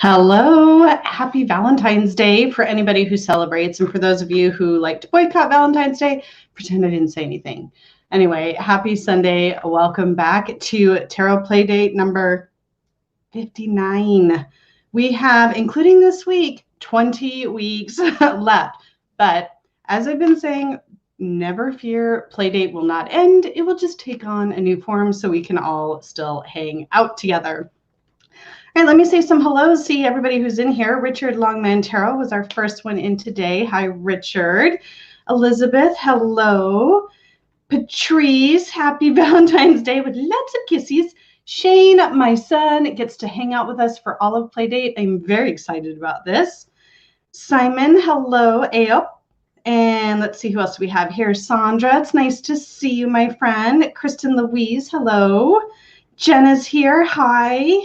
Hello, happy Valentine's Day for anybody who celebrates. And for those of you who like to boycott Valentine's Day, pretend I didn't say anything. Anyway, happy Sunday. Welcome back to Tarot Playdate number 59. We have, including this week, 20 weeks left. But as I've been saying, never fear, Playdate will not end. It will just take on a new form so we can all still hang out together. All right, let me say some hellos. See everybody who's in here. Richard Longman Tarot was our first one in today. Hi, Richard. Elizabeth, hello. Patrice, happy Valentine's Day with lots of kisses. Shane, my son, gets to hang out with us for all of Playdate. I'm very excited about this. Simon, hello. Ayo. And let's see who else we have here. Sandra, it's nice to see you, my friend. Kristen Louise, hello. Jenna's here. Hi.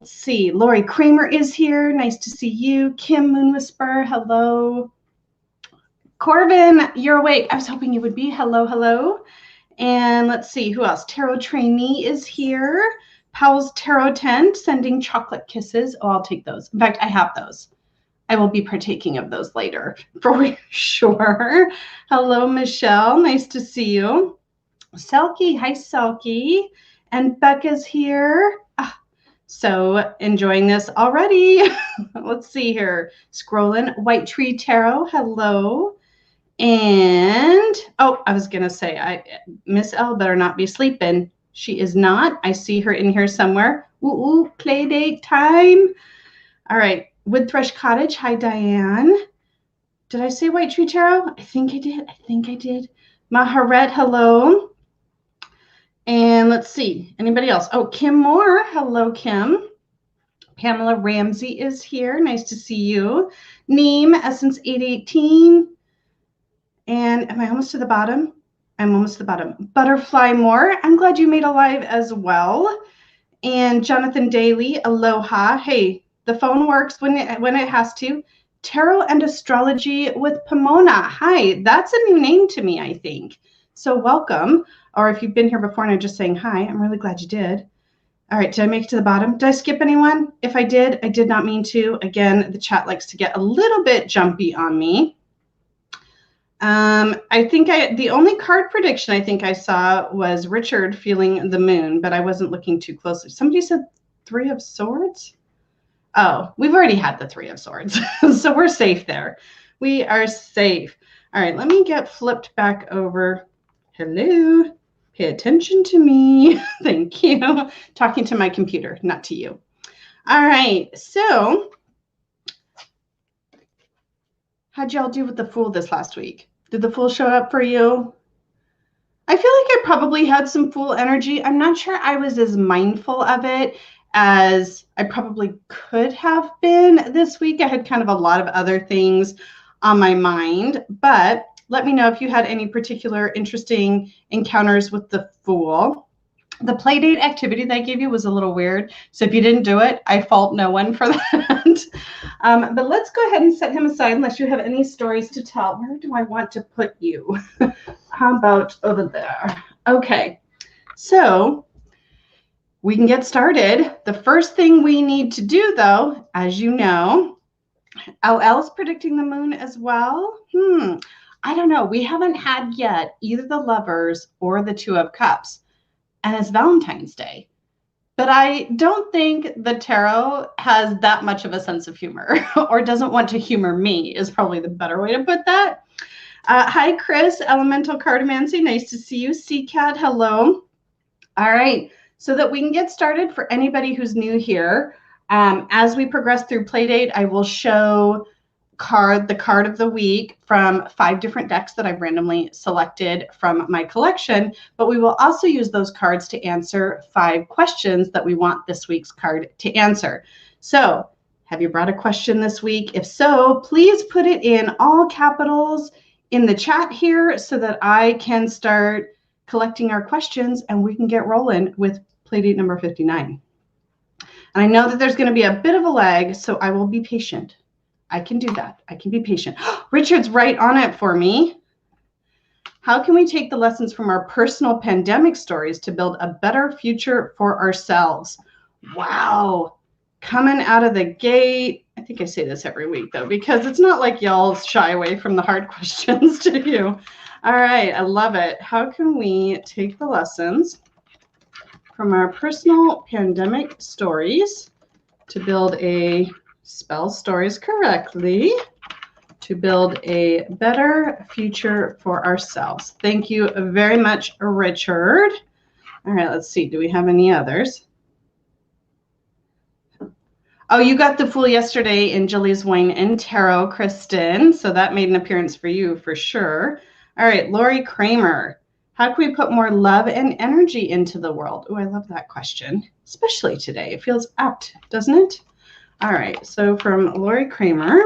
Let's see, Lori Kramer is here. Nice to see you. Kim Moonwhisper, hello. Corbin, you're awake. I was hoping you would be. Hello, hello. And let's see, who else? Tarot Trainee is here. Powell's Tarot Tent, sending chocolate kisses. Oh, I'll take those. In fact, I have those. I will be partaking of those later, for sure. Hello, Michelle. Nice to see you. Selkie, hi, Selkie. And Becca's here. So enjoying this already. Let's see here. Scrolling. White Tree Tarot. Hello. And, oh, I was going to say, Miss L better not be sleeping. She is not. I see her in here somewhere. Ooh, play date time. All right. Wood Thrush Cottage. Hi, Diane. Did I say White Tree Tarot? I think I did. Maharet. Hello. And let's see, anybody else? Oh, Kim Moore. Hello, Kim. Pamela Ramsey is here. Nice to see you. Neem, Essence 818. And am I almost to the bottom? I'm almost to the bottom. Butterfly Moore. I'm glad you made a live as well. And Jonathan Daly, aloha. Hey, the phone works when it has to. Tarot and Astrology with Pomona. Hi, that's a new name to me, I think. So welcome. Or if you've been here before and I'm just saying hi, I'm really glad you did. All right, did I make it to the bottom? Did I skip anyone? If I did not mean to. Again, the chat likes to get a little bit jumpy on me. I think the only card prediction I think I saw was Richard feeling the moon, but I wasn't looking too closely. Somebody said Three of Swords? Oh, we've already had the Three of Swords, so we're safe there. We are safe. All right, let me get flipped back over. Hello. Pay attention to me. Thank you. Talking to my computer, not to you. All right. So how'd y'all do with the Fool this last week? Did the Fool show up for you? I feel like I probably had some Fool energy. I'm not sure I was as mindful of it as I probably could have been this week. I had kind of a lot of other things on my mind, but let me know if you had any particular interesting encounters with the Fool. The Playdate activity that I gave you was a little weird. So if you didn't do it, I fault no one for that. But let's go ahead and set him aside unless you have any stories to tell. Where do I want to put you? How about over there? Okay, so we can get started. The first thing we need to do, though, as you know, LL's predicting the moon as well. I don't know. We haven't had yet either the Lovers or the Two of Cups. And it's Valentine's Day. But I don't think the tarot has that much of a sense of humor or doesn't want to humor me is probably the better way to put that. Hi, Chris, Elemental Cartomancy. Nice to see you. CCAT, hello. All right. So that we can get started for anybody who's new here, as we progress through Playdate, I will show the card of the week from 5 different decks that I've randomly selected from my collection, but we will also use those cards to answer 5 questions that we want this week's card to answer. So have you brought a question this week? If so, please put it in all capitals in the chat here so that I can start collecting our questions and we can get rolling with Playdate number 59. And I know that there's going to be a bit of a lag, so I will be patient. I can do that. I can be patient. Richard's right on it for me. How can we take the lessons from our personal pandemic stories to build a better future for ourselves? Wow. coming out of the gate. I think I say this every week, though, because it's not like y'all shy away from the hard questions, do you? All right, I love it. How can we take the lessons from our personal pandemic stories to build a spell stories correctly to build a better future for ourselves? Thank you very much, Richard. All right, let's see. Do we have any others? Oh, you got the Fool yesterday in Jilly's Wine and Tarot, Kristen. So that made an appearance for you for sure. All right, Lori Kramer. How can we put more love and energy into the world? Oh, I love that question, especially today. It feels apt, doesn't it? All right, so from Lori Kramer,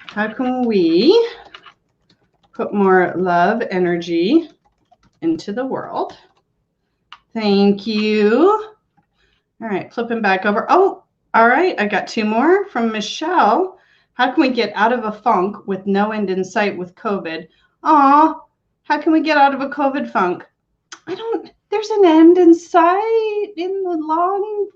how can we put more love, energy into the world? Thank you. All right, flipping back over. Oh, all right, I got 2 more from Michelle. How can we get out of a funk with no end in sight with COVID? Aw, how can we get out of a COVID funk? There's an end in sight in the long.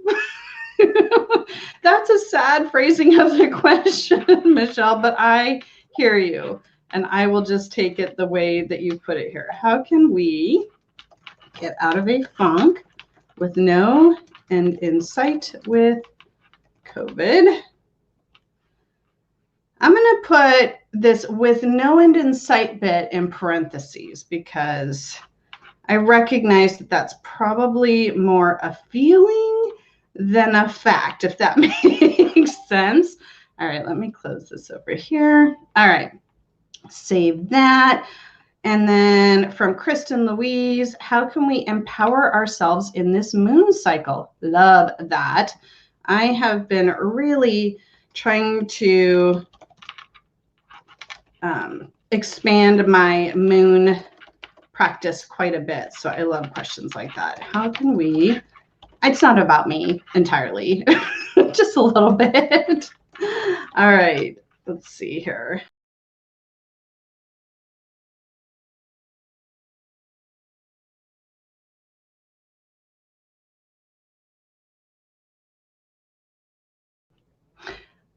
That's a sad phrasing of the question, Michelle, but I hear you, and I will just take it the way that you put it here. How can we get out of a funk with no end in sight with COVID? I'm going to put this with no end in sight bit in parentheses because I recognize that that's probably more a feeling than a fact, if that makes sense. All right, let me close this over here. All right, save that. And then from Kristen Louise, how can we empower ourselves in this moon cycle? Love that. I have been really trying to expand my moon practice quite a bit. So I love questions like that. How can we, it's not about me entirely, just a little bit. All right, let's see here.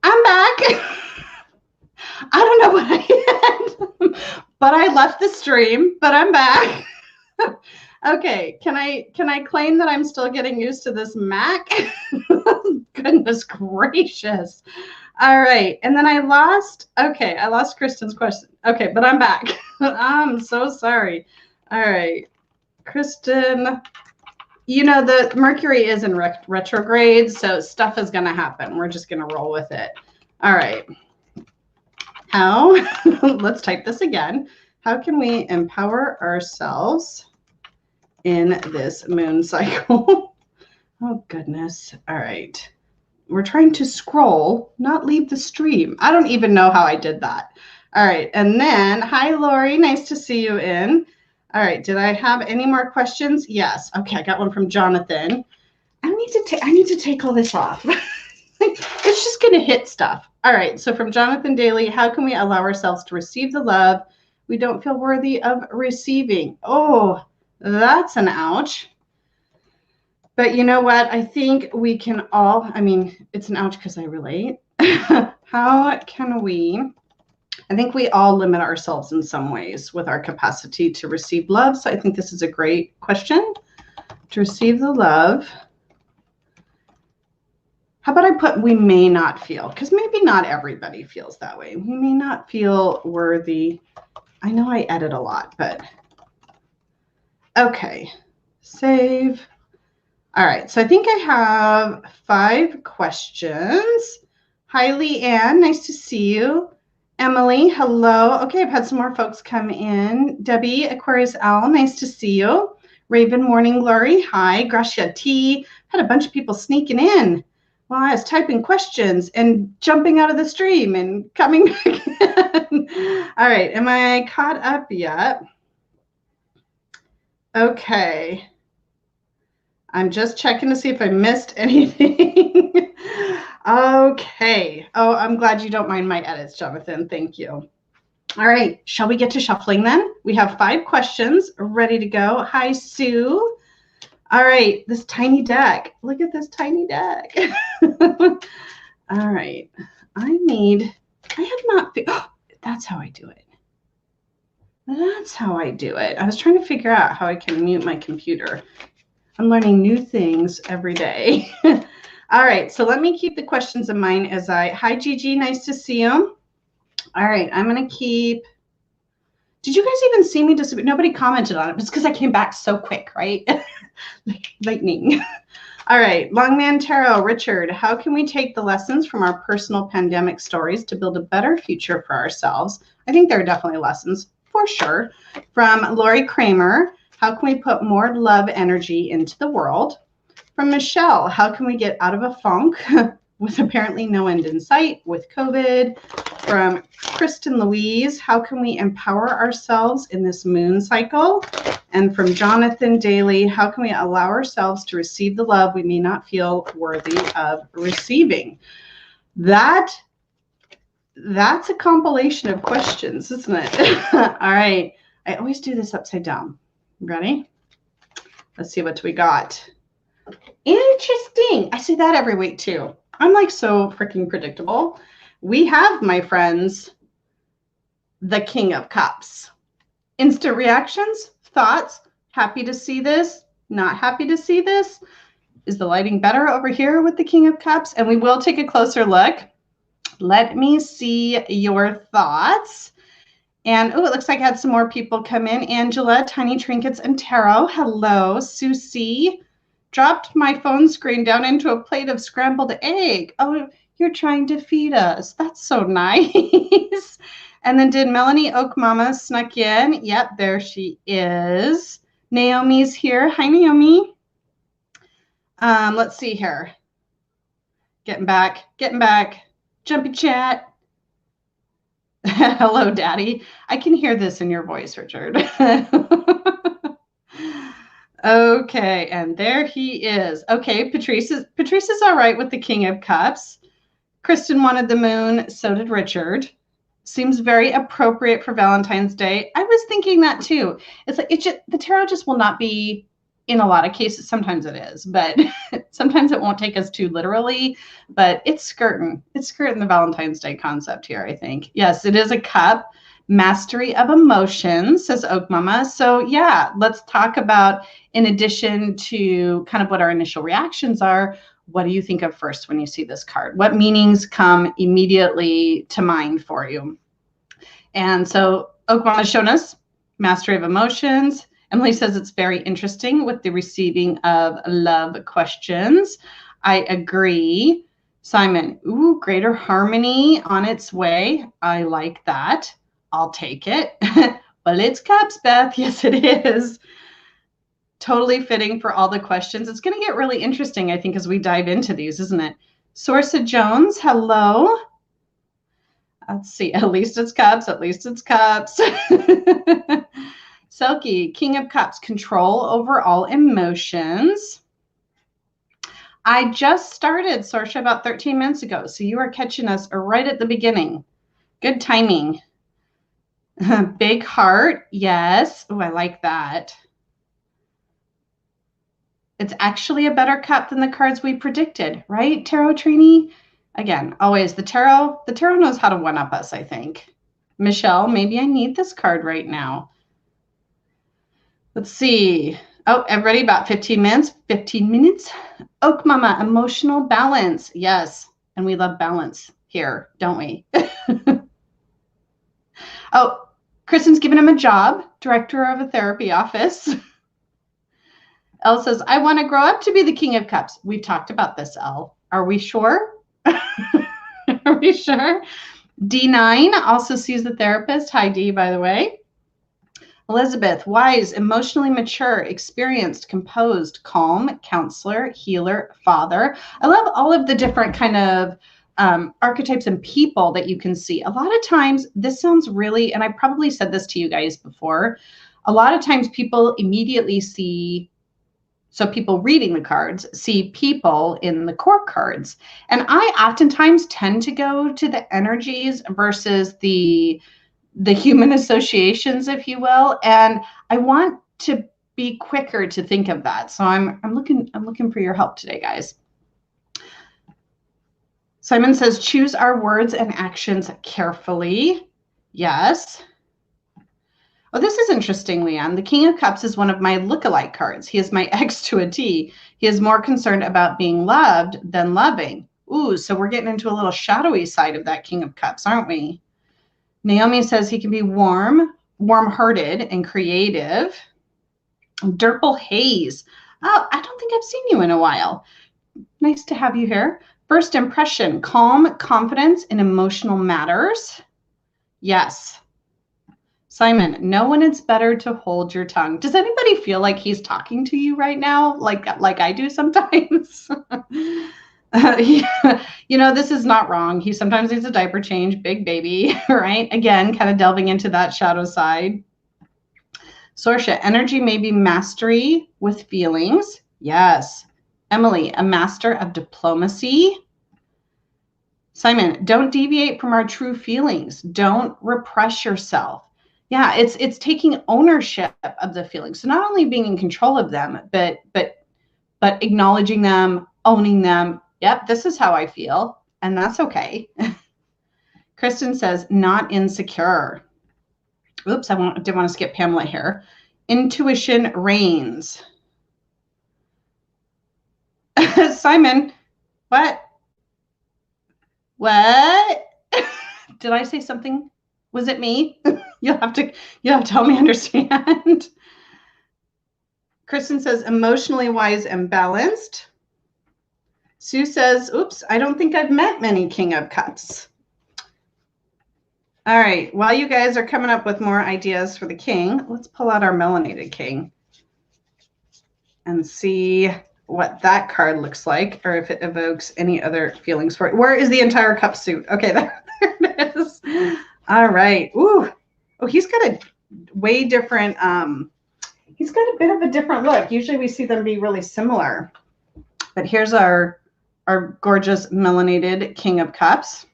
I'm back. I don't know what I did, but I left the stream, but I'm back. Okay, can I claim that I'm still getting used to this Mac? Goodness gracious. All right, and then I lost Kristen's question. Okay, but I'm back. I'm so sorry. All right, Kristen, you know, the Mercury is in retrograde, so stuff is going to happen. We're just going to roll with it. All right. How, let's type this again. How can we empower ourselves in this moon cycle? Oh, goodness. All right. We're trying to scroll, not leave the stream. I don't even know how I did that. All right. And then, hi, Lori. Nice to see you in. All right. Did I have any more questions? Yes. Okay. I got one from Jonathan. I need to take all this off. It's just going to hit stuff. All right. So from Jonathan Daly, how can we allow ourselves to receive the love we don't feel worthy of receiving? Oh, that's an ouch. But you know what? I think we can all, I mean, it's an ouch because I relate. How can we, I think we all limit ourselves in some ways with our capacity to receive love. So I think this is a great question. To receive the love. How about I put we may not feel, because maybe not everybody feels that way. We may not feel worthy. I know I edit a lot, but okay. Save. All right, so I think I have 5 questions. Hi, Leanne, nice to see you. Emily, hello. Okay, I've had some more folks come in. Debbie, Aquarius Owl, nice to see you. Raven Morning Glory, hi. Gracia T, had a bunch of people sneaking in while I was typing questions and jumping out of the stream and coming back in. All right, am I caught up yet? Okay. I'm just checking to see if I missed anything. Okay. Oh, I'm glad you don't mind my edits, Jonathan. Thank you. All right. Shall we get to shuffling then? We have 5 questions ready to go. Hi, Sue. All right, this tiny deck. Look at this tiny deck. All right, I have not, oh, that's how I do it. That's how I do it. I was trying to figure out how I can mute my computer. I'm learning new things every day. All right, so let me keep the questions in mind as hi Gigi, nice to see you. All right, I'm gonna keep, did you guys even see me disappear? Nobody commented on it. It's because I came back so quick, right? Lightning. All right, Longman Tarot, Richard, how can we take the lessons from our personal pandemic stories to build a better future for ourselves? I think there are definitely lessons, for sure. From Lori Kramer, how can we put more love energy into the world? From Michelle, how can we get out of a funk with apparently no end in sight with COVID? From Kristen Louise, how can we empower ourselves in this moon cycle? And from Jonathan Daly, how can we allow ourselves to receive the love we may not feel worthy of receiving? That's a compilation of questions, isn't it? All right. I always do this upside down. Ready? Let's see what we got. Interesting. I say that every week too. I'm like so freaking predictable. We have, my friends, the King of Cups. Instant reactions, thoughts, happy to see this, not happy to see this. Is the lighting better over here with the King of Cups? And we will take a closer look. Let me see your thoughts. And oh, it looks like I had some more people come in. Angela, Tiny Trinkets and Tarot. Hello, Susie. Dropped my phone screen down into a plate of scrambled egg. Oh, you're trying to feed us. That's so nice. And then did Melanie Oak Mama snuck in? Yep, there she is. Naomi's here. Hi, Naomi. Let's see here. Getting back. Jumpy chat. Hello, Daddy. I can hear this in your voice, Richard. Okay, and there he is. Okay, Patrice is all right with the King of Cups. Kristen wanted the moon, so did Richard. Seems very appropriate for Valentine's Day. I was thinking that too. It's like the tarot just will not be, in a lot of cases, sometimes it is, but sometimes it won't take us too literally, but it's skirting the Valentine's Day concept here, I think. Yes, it is a cup. Mastery of emotions, says Oak Mama. So yeah, let's talk about, in addition to kind of what our initial reactions are, what do you think of first when you see this card? What meanings come immediately to mind for you? And so Oak Mama's shown us mastery of emotions. Emily says it's very interesting with the receiving of love questions. I agree. Simon, ooh, greater harmony on its way. I like that. I'll take it. Well, it's cups, Beth. Yes, it is. Totally fitting for all the questions. It's going to get really interesting, I think, as we dive into these, isn't it? Sorsa Jones, hello. Let's see. At least it's cups. At least it's cups. Selkie, King of Cups, control over all emotions. I just started, Sorsha, about 13 minutes ago, so you are catching us right at the beginning. Good timing. Big heart, yes. Oh, I like that. It's actually a better cup than the cards we predicted, right, Tarot Trainee? Again, always the tarot knows how to one-up us, I think. Michelle, maybe I need this card right now. Let's see. Oh, everybody, about 15 minutes. 15 minutes. Oak Mama, emotional balance. Yes, and we love balance here, don't we? Oh, Kristen's giving him a job, director of a therapy office. Elle says, I want to grow up to be the King of Cups. We've talked about this, Elle. Are we sure? Are we sure? D9 also sees the therapist. Hi, D, by the way. Elizabeth, wise, emotionally mature, experienced, composed, calm, counselor, healer, father. I love all of the different kind of archetypes and people that you can see. A lot of times this sounds really, and I probably said this to you guys before, a lot of times people immediately see, so people reading the cards see people in the core cards. And I oftentimes tend to go to the energies versus the human associations, if you will. And I want to be quicker to think of that. So I'm looking for your help today, guys. Simon says, choose our words and actions carefully. Yes. Oh, this is interesting, Leanne. The King of Cups is one of my look-alike cards. He is my ex to a T. He is more concerned about being loved than loving. Ooh, so we're getting into a little shadowy side of that King of Cups, aren't we? Naomi says he can be warm-hearted and creative. Durple Haze. Oh, I don't think I've seen you in a while. Nice to have you here. First impression, calm confidence in emotional matters. Yes. Simon, no one is better to hold your tongue. Does anybody feel like he's talking to you right now? Like I do sometimes? You know, this is not wrong. He sometimes needs a diaper change, big baby, right? Again, kind of delving into that shadow side. Sorsha, energy may be mastery with feelings. Yes. Emily, a master of diplomacy. Simon, don't deviate from our true feelings. Don't repress yourself. Yeah, it's taking ownership of the feelings. So not only being in control of them, but acknowledging them, owning them. Yep, this is how I feel, and that's okay. Kristen says, not insecure. Oops, didn't want to skip Pamela here. Intuition reigns. Simon, what? What? Did I say something? Was it me? You'll have to help me understand. Kristen says, emotionally wise and balanced. Sue says, oops, I don't think I've met many King of Cups. All right, while you guys are coming up with more ideas for the king, let's pull out our melanated king and see what that card looks like, or if it evokes any other feelings for it. Where is the entire cup suit? Okay, there it is. All right. Ooh. Oh, he's got a way different, he's got a bit of a different look. Usually we see them be really similar. But here's our gorgeous melanated King of Cups.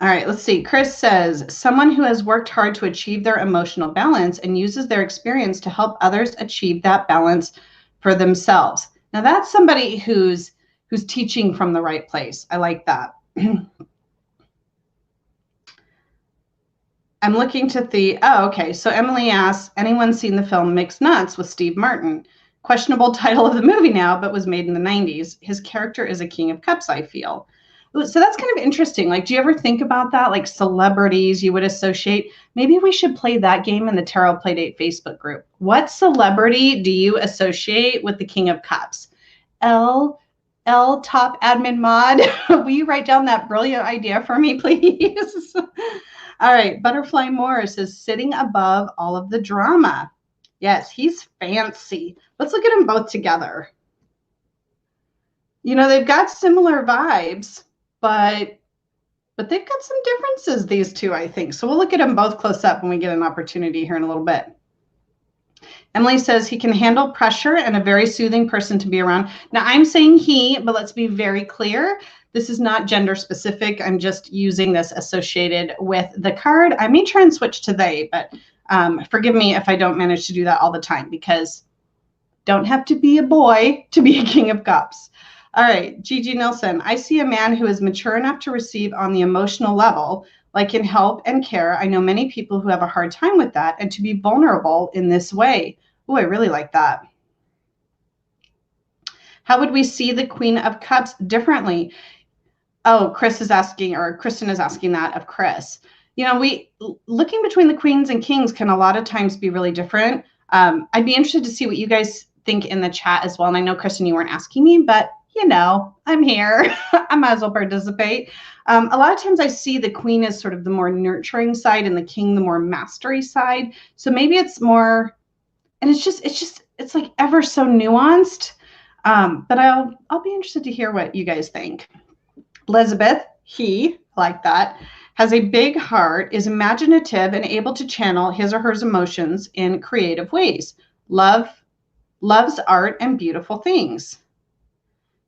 All right, let's see. Chris says, someone who has worked hard to achieve their emotional balance and uses their experience to help others achieve that balance for themselves. Now that's somebody who's teaching from the right place. I like that. I'm looking to okay. So Emily asks, anyone seen the film Mixed Nuts with Steve Martin? Questionable title of the movie now, but was made in the 90s. His character is a King of Cups, I feel. So that's kind of interesting. Like, do you ever think about that? Like celebrities you would associate? Maybe we should play that game in the Tarot Playdate Facebook group. What celebrity do you associate with the King of Cups? L top admin mod. Will you write down that brilliant idea for me, please? All right. Butterfly Morris is sitting above all of the drama. Yes, he's fancy. Let's look at them both together. You know, they've got similar vibes, but they've got some differences, these two, I think. So we'll look at them both close up when we get an opportunity here in a little bit. Emily says he can handle pressure and a very soothing person to be around. Now, I'm saying he, but let's be very clear. This is not gender specific. I'm just using this associated with the card. I may try and switch to they, but forgive me if I don't manage to do that all the time, because don't have to be a boy to be a King of Cups. All right, Gigi Nilsson. I see a man who is mature enough to receive on the emotional level, like in help and care. I know many people who have a hard time with that, and to be vulnerable in this way. Oh, I really like that. How would we see the Queen of Cups differently? Oh, Chris is asking, or Kristen is asking that of Chris. You know, looking between the queens and kings can a lot of times be really different. I'd be interested to see what you guys think in the chat as well. And I know, Kristen, you weren't asking me, but you know, I'm here. I might as well participate. A lot of times I see the queen as sort of the more nurturing side and the king the more mastery side. So maybe it's more, and it's like ever so nuanced. But I'll be interested to hear what you guys think. Elizabeth, he, like that, has a big heart, is imaginative and able to channel his or her emotions in creative ways. Loves art and beautiful things.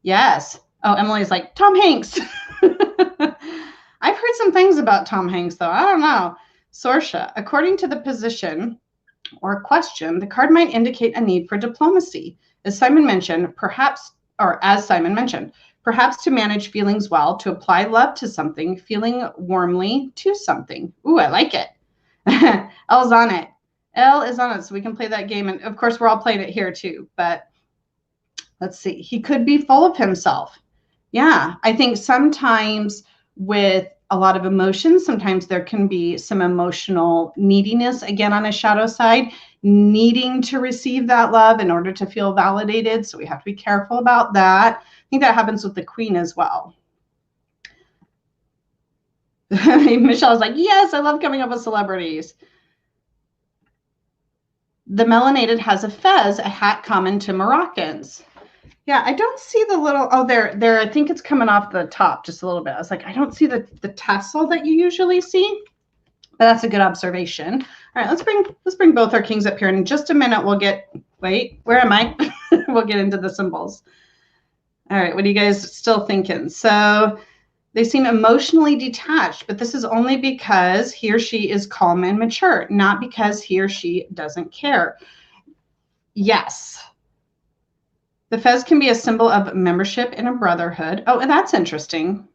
Yes. Oh, Emily's like, Tom Hanks. I've heard some things about Tom Hanks, though. I don't know. Sorsha, according to the position, or question, the card might indicate a need for diplomacy. As Simon mentioned, perhaps to manage feelings well, to apply love to something, feeling warmly to something. Ooh, I like it. L's on it. L is on it, so we can play that game. And of course, we're all playing it here too. But let's see. He could be full of himself. Yeah, I think sometimes with a lot of emotions, sometimes there can be some emotional neediness, again, on a shadow side, needing to receive that love in order to feel validated. So we have to be careful about that. I think that happens with the Queen as well. Michelle's like, yes, I love coming up with celebrities. The melanated has a fez, a hat common to Moroccans. Yeah, I don't see the little, oh, there, I think it's coming off the top just a little bit. I was like, I don't see the tassel that you usually see, but that's a good observation. All right, let's bring both our kings up here. And in just a minute, we'll get, wait, where am I? We'll get into the symbols. All right, what are you guys still thinking? So they seem emotionally detached, but this is only because he or she is calm and mature, not because he or she doesn't care. Yes. The fez can be a symbol of membership in a brotherhood. Oh, and that's interesting.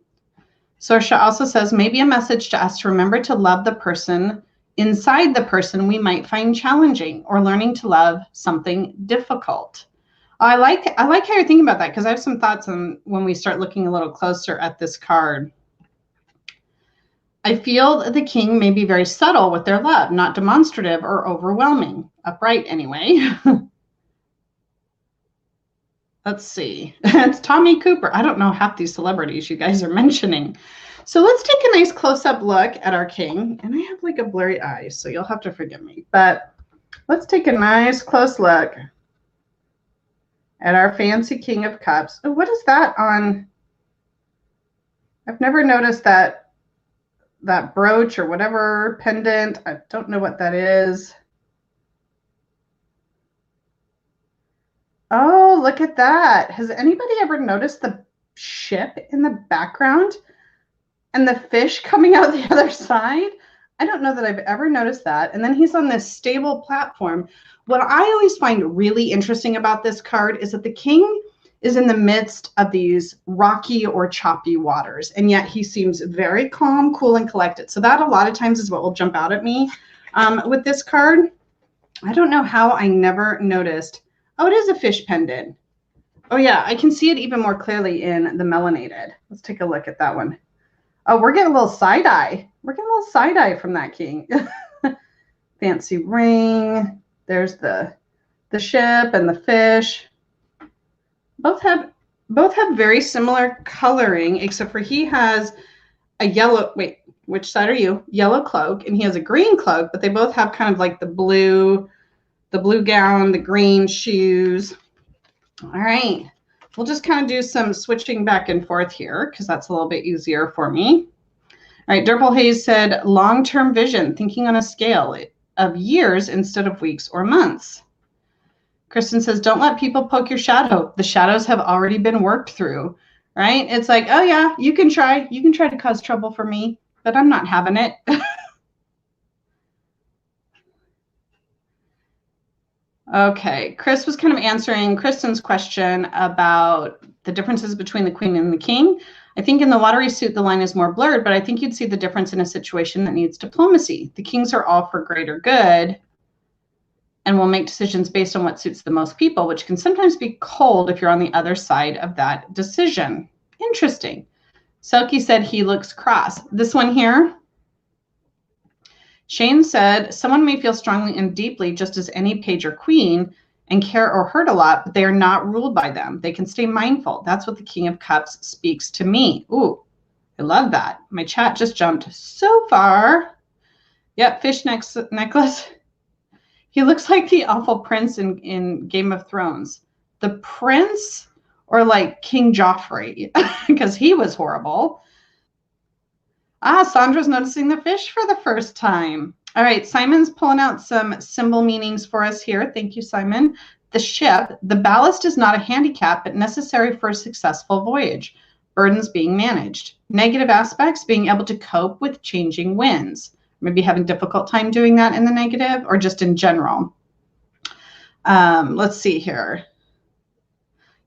Sorsha also says, maybe a message to us to remember to love the person inside the person we might find challenging, or learning to love something difficult. I like how you're thinking about that, because I have some thoughts on when we start looking a little closer at this card. I feel that the king may be very subtle with their love, not demonstrative or overwhelming. Upright, anyway. Let's see. It's Tommy Cooper. I don't know half these celebrities you guys are mentioning. So let's take a nice close-up look at our king. And I have like a blurry eye, so you'll have to forgive me. But let's take a nice close look at our fancy King of Cups. Oh, what is that on? I've never noticed that brooch or whatever pendant. I don't know what that is. Oh, look at that. Has anybody ever noticed the ship in the background and the fish coming out the other side? I don't know that I've ever noticed that. And then he's on this stable platform. What I always find really interesting about this card is that the king is in the midst of these rocky or choppy waters, and yet he seems very calm, cool, and collected. So that a lot of times is what will jump out at me with this card. I don't know how I never noticed. Oh, it is a fish pendant. Oh, yeah, I can see it even more clearly in the melanated. Let's take a look at that one. Oh, we're getting a little side-eye. We're getting a little side-eye from that king. Fancy ring. There's the ship and the fish. Both have very similar coloring, except for he has a yellow, wait, which side are you? Yellow cloak, and he has a green cloak, but they both have kind of like the blue gown, the green shoes. All right. We'll just kind of do some switching back and forth here, because that's a little bit easier for me. All right. Durple Hayes said, long-term vision, thinking on a scale of years instead of weeks or months. Kristen says, don't let people poke your shadow. The shadows have already been worked through, right? It's like, oh yeah, you can try to cause trouble for me, but I'm not having it. Okay, Chris was kind of answering Kristen's question about the differences between the queen and the king. I think in the watery suit, the line is more blurred, but I think you'd see the difference in a situation that needs diplomacy. The kings are all for greater good and will make decisions based on what suits the most people, which can sometimes be cold if you're on the other side of that decision. Interesting. Selkie said he looks cross. This one here, Shane said, someone may feel strongly and deeply just as any page or queen and care or hurt a lot, but they are not ruled by them. They can stay mindful. That's what the King of Cups speaks to me. Ooh, I love that. My chat just jumped so far. Yep, fish necklace. He looks like the awful prince in Game of Thrones. The prince, or like King Joffrey, because he was horrible. Ah, Sandra's noticing the fish for the first time. All right, Simon's pulling out some symbol meanings for us here. Thank you, Simon. The ship, the ballast is not a handicap, but necessary for a successful voyage. Burdens being managed. Negative aspects, being able to cope with changing winds. maybe having a difficult time doing that in the negative or just in general. Let's see here.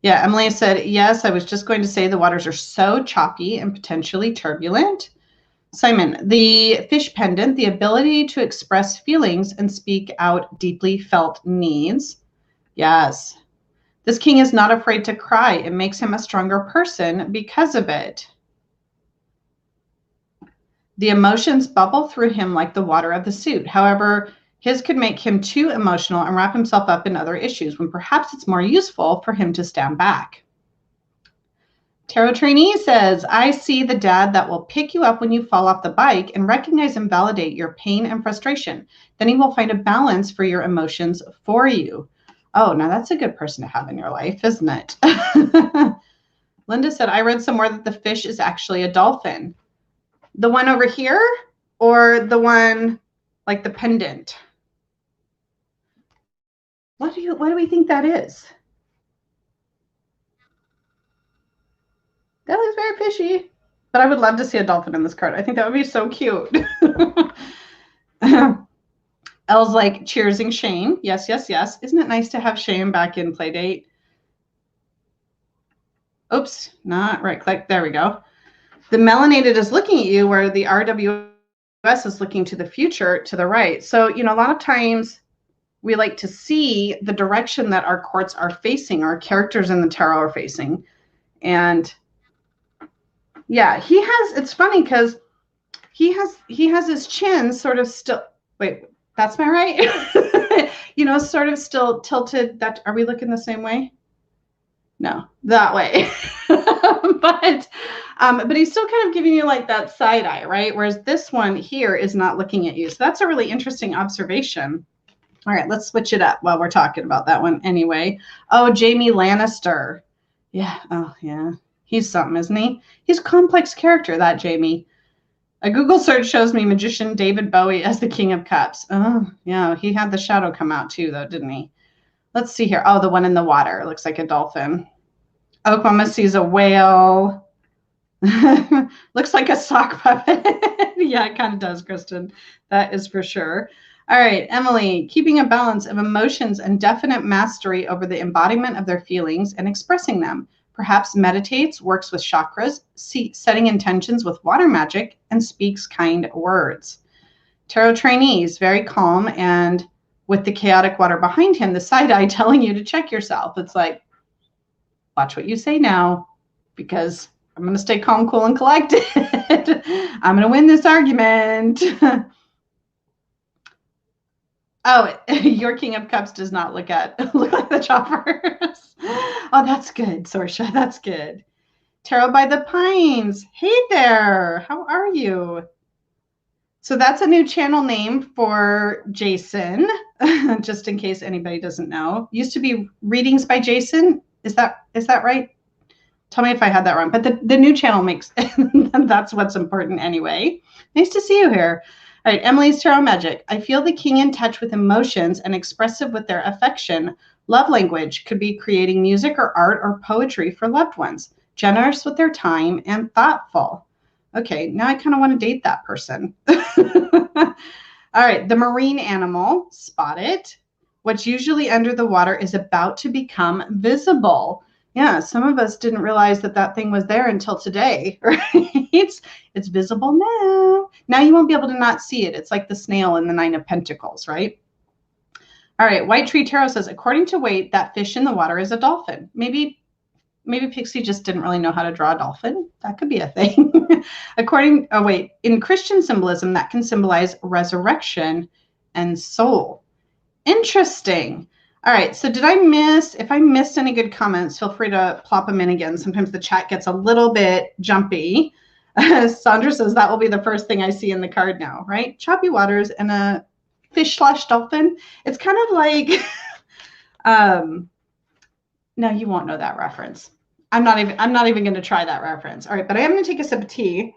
Yeah, Emily said, yes, I was just going to say the waters are so choppy and potentially turbulent. Simon, the fish pendant, the ability to express feelings and speak out deeply felt needs. Yes. This king is not afraid to cry. It makes him a stronger person because of it. The emotions bubble through him like the water of the suit. However, his could make him too emotional and wrap himself up in other issues when perhaps it's more useful for him to stand back. Tarot Trainee says, I see the dad that will pick you up when you fall off the bike and recognize and validate your pain and frustration. Then he will find a balance for your emotions for you. Oh, now that's a good person to have in your life, isn't it? Linda said, I read somewhere that the fish is actually a dolphin. The one over here or the one like the pendant? What do we think that is? That looks very fishy. But I would love to see a dolphin in this card. I think that would be so cute. Elle's like cheersing Shane. Yes, yes, yes. Isn't it nice to have Shane back in Playdate? Oops, not right click. There we go. The melanated is looking at you where the RWS is looking to the future to the right. So, you know, a lot of times we like to see the direction that our courts are facing, our characters in the tarot are facing. And yeah, he has, it's funny because he has his chin sort of still, wait, that's my right? You know, sort of still tilted. That, are we looking the same way? No, that way. But he's still kind of giving you like that side eye, right? Whereas this one here is not looking at you. So that's a really interesting observation. All right, let's switch it up while we're talking about that one anyway. Oh, Jaime Lannister. Yeah, oh yeah. He's something, isn't he? He's a complex character, that Jaime. A Google search shows me magician David Bowie as the King of Cups. Oh, yeah, he had the shadow come out too, though, didn't he? Let's see here. Oh, the one in the water. Looks like a dolphin. Oklahoma sees a whale. Looks like a sock puppet. Yeah, it kind of does, Kristen. That is for sure. All right, Emily, keeping a balance of emotions and definite mastery over the embodiment of their feelings and expressing them. Perhaps meditates, works with chakras, setting intentions with water magic, and speaks kind words. Tarot Trainees, very calm, and with the chaotic water behind him, the side eye telling you to check yourself. It's like, watch what you say now, because I'm going to stay calm, cool, and collected. I'm going to win this argument. Oh, your King of Cups does not look like the choppers. Oh, that's good, Sorsha. That's good. Tarot by the Pines. Hey there. How are you? So that's a new channel name for Jason, just in case anybody doesn't know. Used to be Readings by Jason. Is that right? Tell me if I had that wrong. But the new channel makes that's what's important anyway. Nice to see you here. All right, Emily's Tarot Magic. I feel the king in touch with emotions and expressive with their affection. Love language could be creating music or art or poetry for loved ones. Generous with their time and thoughtful. Okay, now I kind of want to date that person. All right, the marine animal, spot it. What's usually under the water is about to become visible. Yeah, some of us didn't realize that thing was there until today, right? It's visible now. Now you won't be able to not see it. It's like the snail in the Nine of Pentacles, right? All right, White Tree Tarot says, according to Waite, that fish in the water is a dolphin. Maybe Pixie just didn't really know how to draw a dolphin. That could be a thing. In Christian symbolism, that can symbolize resurrection and soul. Interesting. All right, so if I missed any good comments, feel free to plop them in again. Sometimes the chat gets a little bit jumpy. Sandra says that will be the first thing I see in the card now, right? Choppy waters and a fish/dolphin. It's kind of like, no, you won't know that reference. I'm not even going to try that reference. All right, but I am going to take a sip of tea.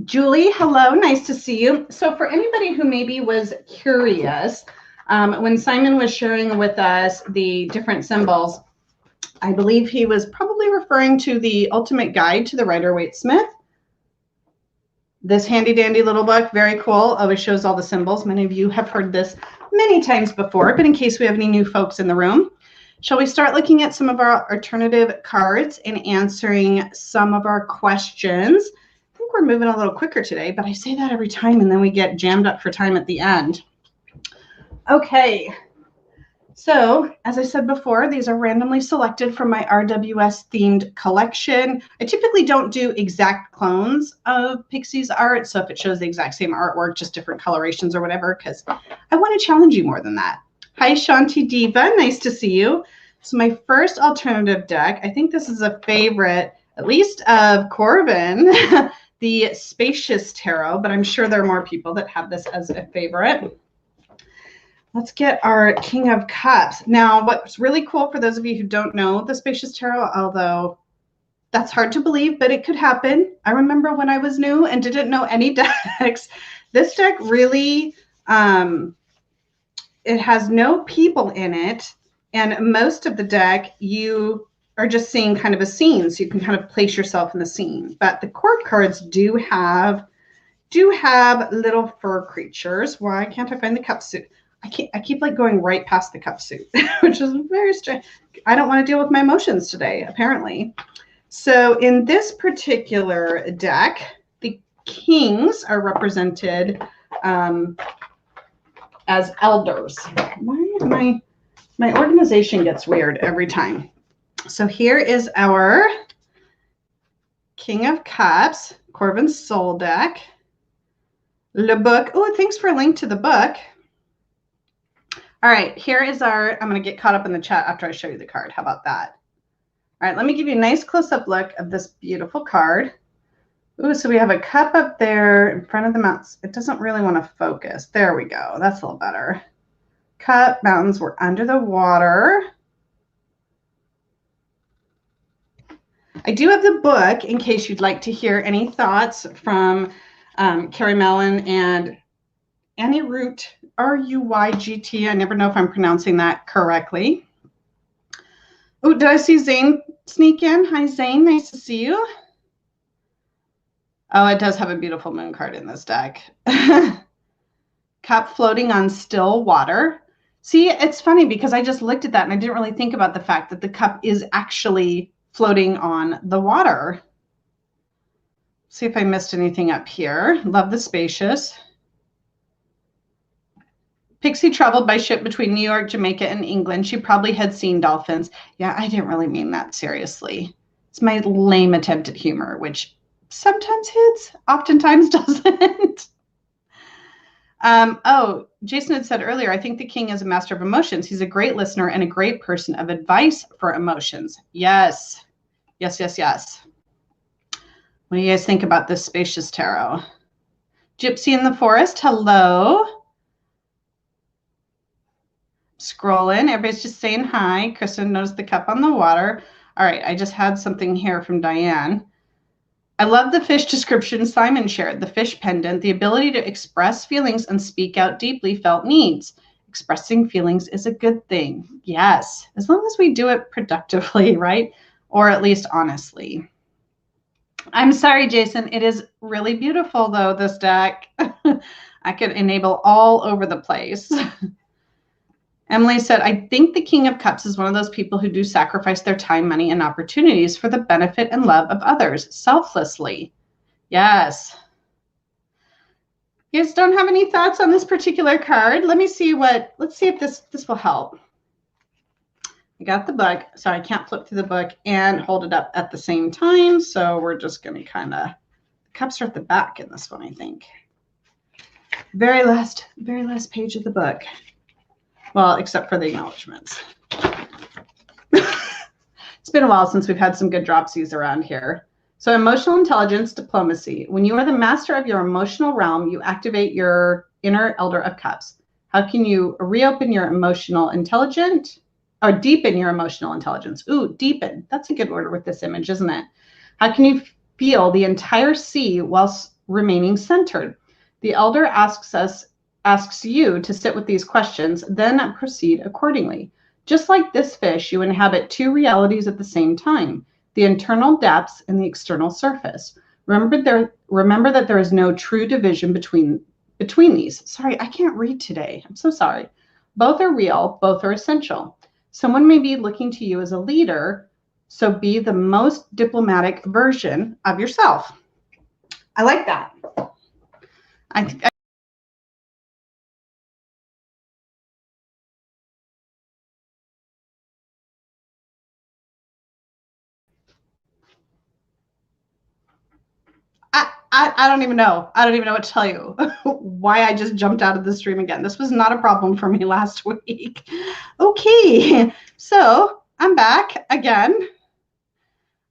Julie, hello, nice to see you. So for anybody who maybe was curious, when Simon was sharing with us the different symbols, I believe he was probably referring to the Ultimate Guide to the Rider-Waite-Smith. This handy dandy little book, very cool. Always shows all the symbols. Many of you have heard this many times before, but in case we have any new folks in the room, shall we start looking at some of our alternative cards and answering some of our questions? I think we're moving a little quicker today, but I say that every time and then we get jammed up for time at the end. Okay. So, as I said before, these are randomly selected from my RWS themed collection. I typically don't do exact clones of Pixie's art. So if it shows the exact same artwork, just different colorations or whatever, because I want to challenge you more than that. Hi, Shanti Diva. Nice to see you. So my first alternative deck, I think this is a favorite, at least of Corbin, the Spacious Tarot, but I'm sure there are more people that have this as a favorite. Let's get our King of Cups. Now, what's really cool for those of you who don't know the Spacious Tarot, although that's hard to believe, but it could happen. I remember when I was new and didn't know any decks. This deck really, it has no people in it. And most of the deck, you are just seeing kind of a scene. So you can kind of place yourself in the scene. But the court cards do have little fur creatures. Why can't I find the cup suit? I keep like going right past the cup suit, which is very strange. I don't want to deal with my emotions today, apparently. So in this particular deck, the kings are represented as elders. Why my organization gets weird every time. So here is our King of Cups, Corbin's Soul deck. Le book. Oh, thanks for a link to the book. All right, here is our, I'm going to get caught up in the chat after I show you the card. How about that? All right, let me give you a nice close-up look of this beautiful card. Ooh, so we have a cup up there in front of the mountains. It doesn't really want to focus. There we go. That's a little better. Cup, mountains, we're under the water. I do have the book in case you'd like to hear any thoughts from Carrie Mellon and Annie Root, R-U-Y-G-T. I never know if I'm pronouncing that correctly. Oh, did I see Zane sneak in? Hi, Zane. Nice to see you. Oh, it does have a beautiful moon card in this deck. Cup floating on still water. See, it's funny because I just looked at that and I didn't really think about the fact that the cup is actually floating on the water. See if I missed anything up here. Love the Spacious. Pixie traveled by ship between New York, Jamaica, and England. She probably had seen dolphins. Yeah, I didn't really mean that seriously. It's my lame attempt at humor, which sometimes hits, oftentimes doesn't. Oh, Jason had said earlier, I think the king is a master of emotions. He's a great listener and a great person of advice for emotions. Yes. Yes, yes, yes. What do you guys think about this Spacious Tarot? Gypsy in the Forest, hello. Scrolling, everybody's just saying hi. Kristen noticed the cup on the water. All right, I just had something here from Diane. I love the fish description Simon shared, the fish pendant, the ability to express feelings and speak out deeply felt needs. Expressing feelings is a good thing. Yes, as long as we do it productively, right? Or at least honestly. I'm sorry, Jason. It is really beautiful, though, this deck. I could enable all over the place. Emily said, I think the King of Cups is one of those people who do sacrifice their time, money, and opportunities for the benefit and love of others, selflessly. Yes. You guys don't have any thoughts on this particular card? Let's see if this will help. I got the book. Sorry, I can't flip through the book and hold it up at the same time. So we're just going to kind of, the cups are at the back in this one, I think. Very last page of the book. Well, except for the acknowledgments. It's been a while since we've had some good dropsies around here. So emotional intelligence, diplomacy. When you are the master of your emotional realm, you activate your inner Elder of Cups. How can you reopen your emotional intelligence or deepen your emotional intelligence? Ooh, deepen. That's a good word with this image, isn't it? How can you feel the entire sea whilst remaining centered? The Elder asks you to sit with these questions, then proceed accordingly. Just like this fish, you inhabit two realities at the same time, the internal depths and the external surface. Remember that there is no true division between these. Sorry, I can't read today. I'm so sorry. Both are real, both are essential. Someone may be looking to you as a leader, so be the most diplomatic version of yourself. I like that. I don't even know. I don't even know what to tell you. Why I just jumped out of the stream again. This was not a problem for me last week. Okay, so I'm back again.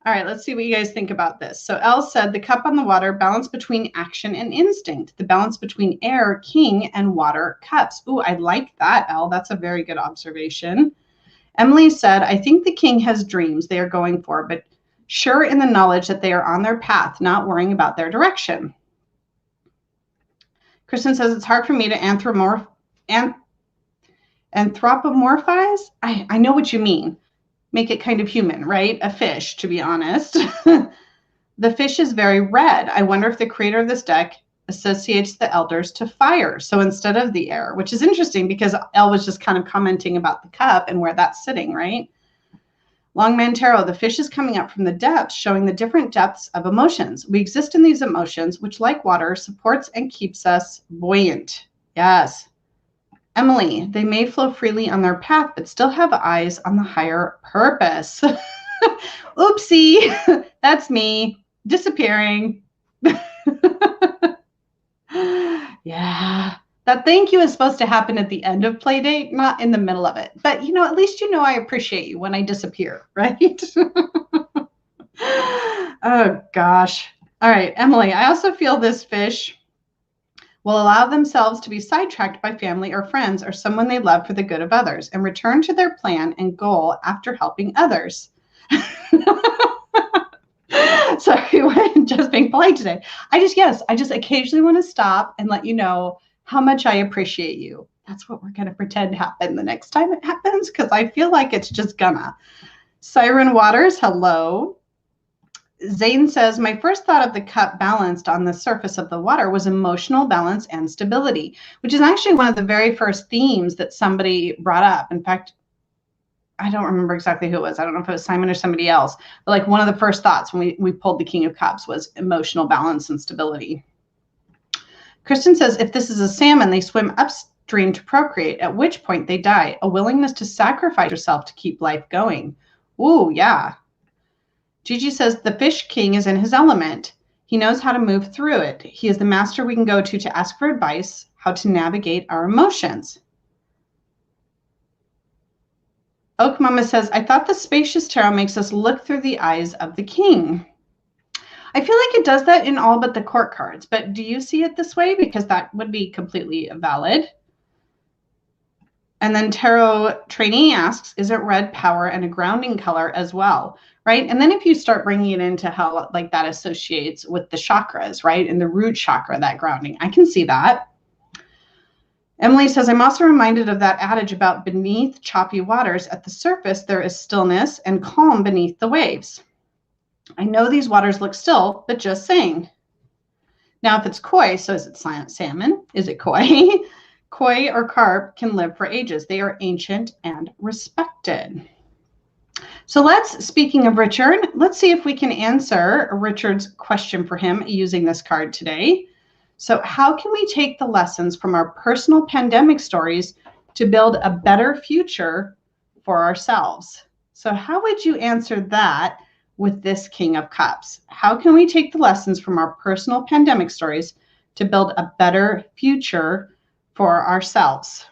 All right, let's see what you guys think about this. So Elle said the cup on the water, balance between action and instinct. The balance between air, king, and water, cups. Ooh, I like that, Elle. That's a very good observation. Emily said, I think the king has dreams they are going for, but sure in the knowledge that they are on their path, not worrying about their direction. Kristen says, it's hard for me to anthropomorphize. I know what you mean. Make it kind of human, right? A fish, to be honest. The fish is very red. I wonder if the creator of this deck associates the elders to fire. So instead of the air, which is interesting because Elle was just kind of commenting about the cup and where that's sitting, right? Longman Tarot, the fish is coming up from the depths, showing the different depths of emotions. We exist in these emotions, which, like water, supports and keeps us buoyant. Yes. Emily, they may flow freely on their path, but still have eyes on the higher purpose. Oopsie, that's me disappearing. Yeah. That thank you is supposed to happen at the end of play date, not in the middle of it. But, you know, at least you know I appreciate you when I disappear, right? Oh, gosh. All right, Emily, I also feel this fish will allow themselves to be sidetracked by family or friends or someone they love for the good of others and return to their plan and goal after helping others. Sorry, we're just being polite today. I just occasionally want to stop and let you know how much I appreciate you. That's what we're going to pretend happened the next time it happens, because I feel like it's just gonna. Siren Waters, hello. Zane says, my first thought of the cup balanced on the surface of the water was emotional balance and stability, which is actually one of the very first themes that somebody brought up. In fact, I don't remember exactly who it was. I don't know if it was Simon or somebody else, but like one of the first thoughts when we pulled the King of Cups was emotional balance and stability. Kristen says, if this is a salmon, they swim upstream to procreate, at which point they die. A willingness to sacrifice yourself to keep life going. Ooh, yeah. Gigi says, the fish king is in his element. He knows how to move through it. He is the master we can go to ask for advice, how to navigate our emotions. Oak Mama says, I thought the spacious tarot makes us look through the eyes of the king. I feel like it does that in all but the court cards, but do you see it this way? Because that would be completely valid. And then Tarot Trainee asks, is it red power and a grounding color as well, right? And then if you start bringing it into how like that associates with the chakras, right? And the root chakra, that grounding, I can see that. Emily says, I'm also reminded of that adage about beneath choppy waters, at the surface, there is stillness and calm beneath the waves. I know these waters look still, but just saying. Now, if it's koi, so is it salmon? Is it koi? Koi or carp can live for ages. They are ancient and respected. So speaking of Richard, let's see if we can answer Richard's question for him using this card today. So how can we take the lessons from our personal pandemic stories to build a better future for ourselves? So how would you answer that with this King of Cups? How can we take the lessons from our personal pandemic stories to build a better future for ourselves?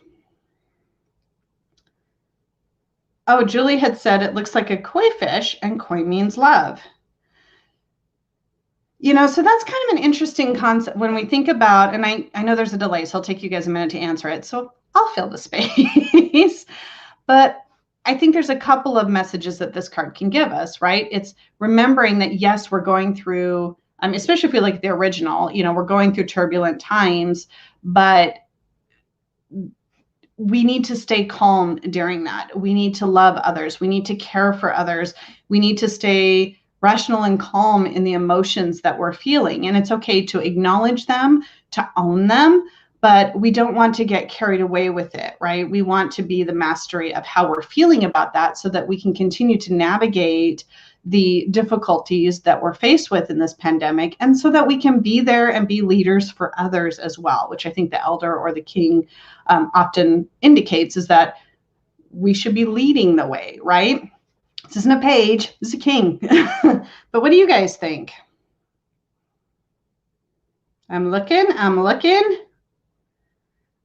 Oh, Julie had said it looks like a koi fish, and koi means love. You know, so that's kind of an interesting concept when we think about, and I know there's a delay, so I'll take you guys a minute to answer it. So I'll fill the space. But I think there's a couple of messages that this card can give us, right? It's remembering that, yes, we're going through, especially if we look at the original, you know, we're going through turbulent times, but we need to stay calm during that. We need to love others. We need to care for others. We need to stay rational and calm in the emotions that we're feeling. And it's okay to acknowledge them, to own them, but we don't want to get carried away with it, right? We want to be the mastery of how we're feeling about that so that we can continue to navigate the difficulties that we're faced with in this pandemic, and so that we can be there and be leaders for others as well, which I think the elder or the king often indicates is that we should be leading the way, right? This isn't a page, this is a king. But what do you guys think? I'm looking.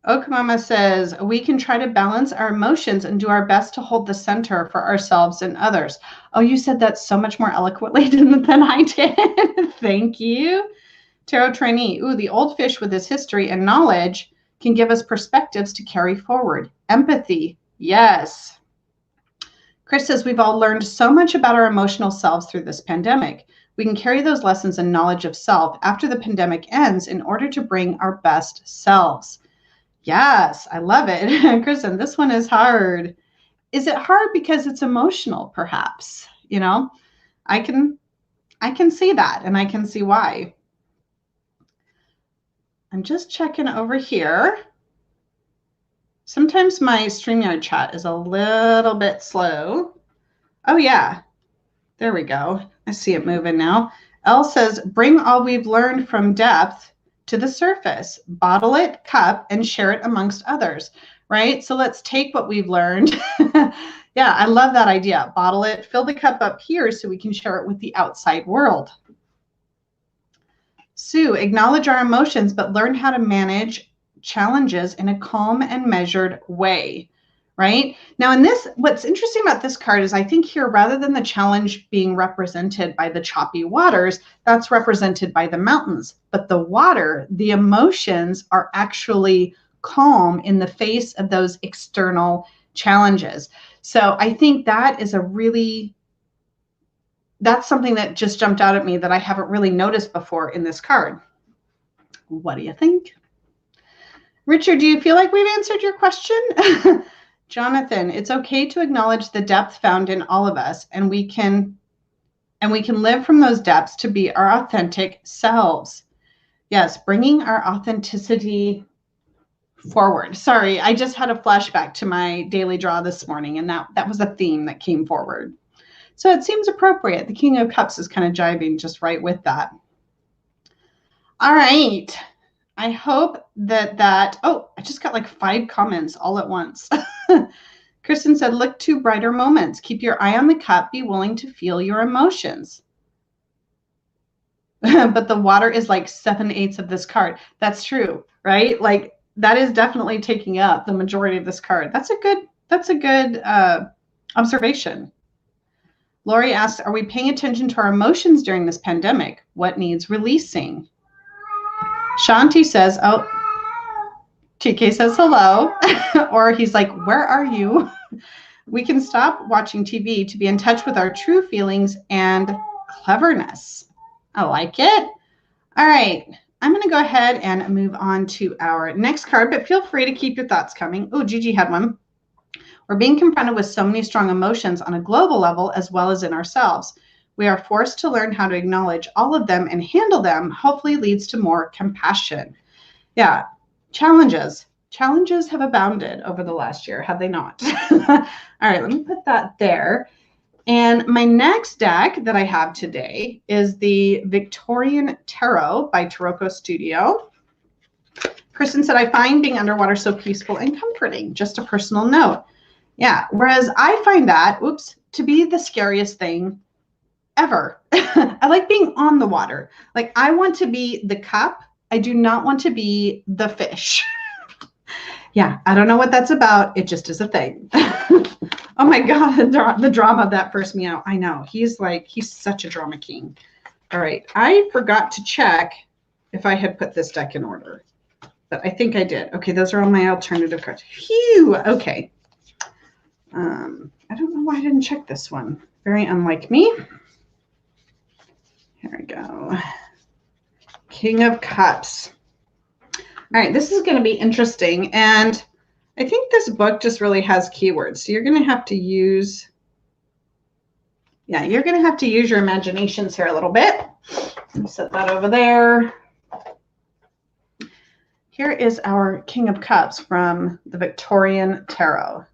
Okamama says, we can try to balance our emotions and do our best to hold the center for ourselves and others. Oh, you said that so much more eloquently than I did. Thank you. Tarot trainee. Ooh, the old fish with his history and knowledge can give us perspectives to carry forward. Empathy. Yes. Chris says, we've all learned so much about our emotional selves through this pandemic. We can carry those lessons and knowledge of self after the pandemic ends in order to bring our best selves. Yes, I love it. Kristen, this one is hard. Is it hard because it's emotional, perhaps? You know, I can see that, and I can see why. I'm just checking over here. Sometimes my StreamYard chat is a little bit slow. Oh, yeah. There we go. I see it moving now. Elle says, bring all we've learned from depth to the surface, bottle it, cup, and share it amongst others, right? So let's take what we've learned. Yeah, I love that idea. Bottle it, fill the cup up here so we can share it with the outside world. Sue, acknowledge our emotions, but learn how to manage challenges in a calm and measured way, right? Now in this, what's interesting about this card is I think here, rather than the challenge being represented by the choppy waters, that's represented by the mountains. But the water, the emotions are actually calm in the face of those external challenges. So I think that is that's something that just jumped out at me that I haven't really noticed before in this card. What do you think? Richard, do you feel like we've answered your question? Jonathan, it's okay to acknowledge the depth found in all of us, and we can live from those depths to be our authentic selves. Yes, bringing our authenticity forward. Sorry, I just had a flashback to my daily draw this morning, and that was a theme that came forward. So it seems appropriate. The King of Cups is kind of jiving just right with that. All right. I hope that, oh, I just got like 5 comments all at once. Kristen said, look to brighter moments. Keep your eye on the cup. Be willing to feel your emotions. But the water is like 7/8 of this card. That's true, right? Like that is definitely taking up the majority of this card. That's a good observation. Lori asks, are we paying attention to our emotions during this pandemic? What needs releasing? Shanti says, oh, TK says hello. Or he's like, where are you? We can stop watching TV to be in touch with our true feelings and cleverness. I like it. All right. I'm going to go ahead and move on to our next card, but feel free to keep your thoughts coming. Oh, Gigi had one. We're being confronted with so many strong emotions on a global level as well as in ourselves. We are forced to learn how to acknowledge all of them and handle them, hopefully leads to more compassion. Yeah, challenges. Challenges have abounded over the last year, have they not? All right, let me put that there. And my next deck that I have today is the Victorian Tarot by Taroko Studio. Kristen said, I find being underwater so peaceful and comforting. Just a personal note. Yeah, whereas I find that, to be the scariest thing ever. I like being on the water. Like I want to be the cup. I do not want to be the fish. Yeah, I don't know what that's about. It just is a thing. Oh my God, the drama of that first meow. I know. He's such a drama king. All right. I forgot to check if I had put this deck in order, but I think I did. Okay, those are all my alternative cards. Phew. Okay. I don't know why I didn't check this one. Very unlike me. Here we go. King of Cups. All right, this is going to be interesting. And I think this book just really has keywords. So you're going to have to use Yeah, you're going to have to use your imaginations here a little bit. Set that over there. Here is our King of Cups from the Victorian Tarot.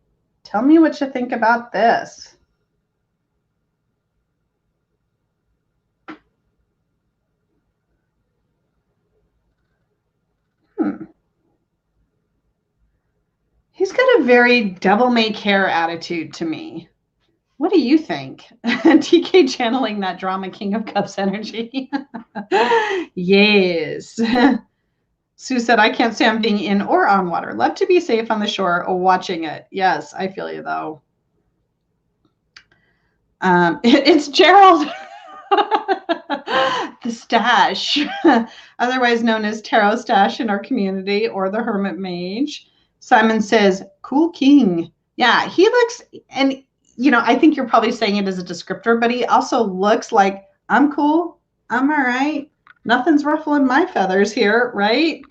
Tell me what you think about this. He's got a very devil-may-care attitude to me. What do you think? TK channeling that drama King of Cups energy. Yes. Sue said, I can't say I'm being in or on water. Love to be safe on the shore or watching it. Yes, I feel you, though. It's Gerald. The stash, otherwise known as Tarot Stash in our community, or the Hermit Mage. Simon says, cool king. Yeah, he looks, and you know, I think you're probably saying it as a descriptor, but he also looks like, I'm cool. I'm all right. Nothing's ruffling my feathers here, right?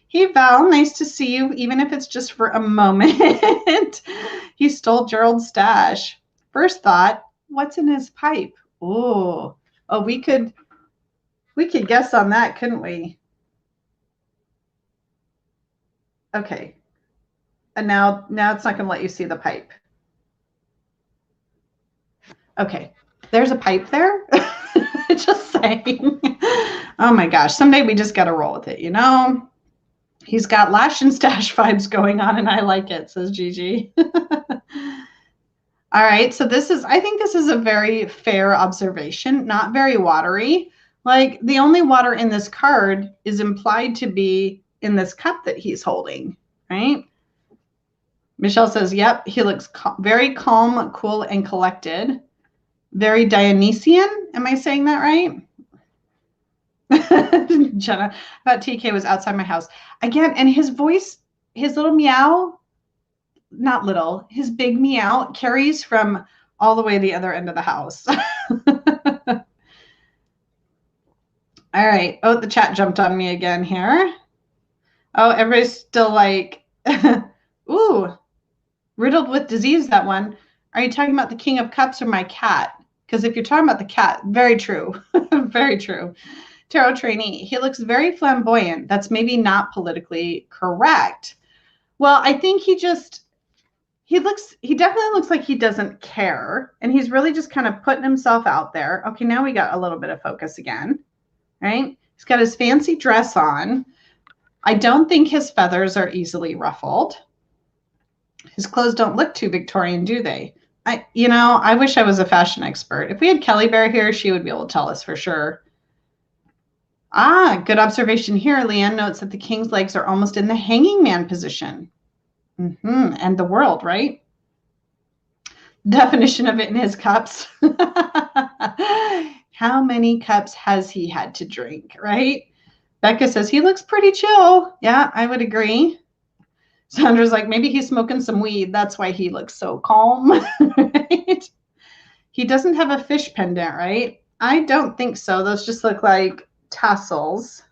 Hey, Val, nice to see you, even if it's just for a moment. He stole Gerald's stash. First thought, what's in his pipe? Oh, we could guess on that, couldn't we? Okay. And now it's not going to let you see the pipe. Okay. There's a pipe there. Just saying. Oh my gosh. Someday we just got to roll with it, you know? He's got lash and stash vibes going on, and I like it, says Gigi. All right. So I think this is a very fair observation, not very watery. Like the only water in this card is implied to be in this cup that he's holding, right? Michelle says, yep, he looks very calm, cool, and collected. Very Dionysian. Am I saying that right? Jenna, I thought TK was outside my house. Again, and his voice, his little meow, not little, his big meow carries from all the way the other end of the house. All right. Oh, the chat jumped on me again here. Oh, everybody's still like, ooh, riddled with disease, that one. Are you talking about the King of Cups or my cat? Because if you're talking about the cat, very true. Very true. Tarot trainee, he looks very flamboyant. That's maybe not politically correct. Well, I think he definitely looks like he doesn't care. And he's really just kind of putting himself out there. Okay, now we got a little bit of focus again, right? He's got his fancy dress on. I don't think his feathers are easily ruffled. His clothes don't look too Victorian, do they? I wish I was a fashion expert. If we had Kelly Bear here, she would be able to tell us for sure. Ah, good observation here. Leanne notes that the king's legs are almost in the hanging man position. And the world, right? Definition of it in his cups. How many cups has he had to drink, right? Becca says he looks pretty chill. Yeah, I would agree. Sandra's like, maybe he's smoking some weed. That's why he looks so calm. Right? He doesn't have a fish pendant, right? I don't think so. Those just look like tassels.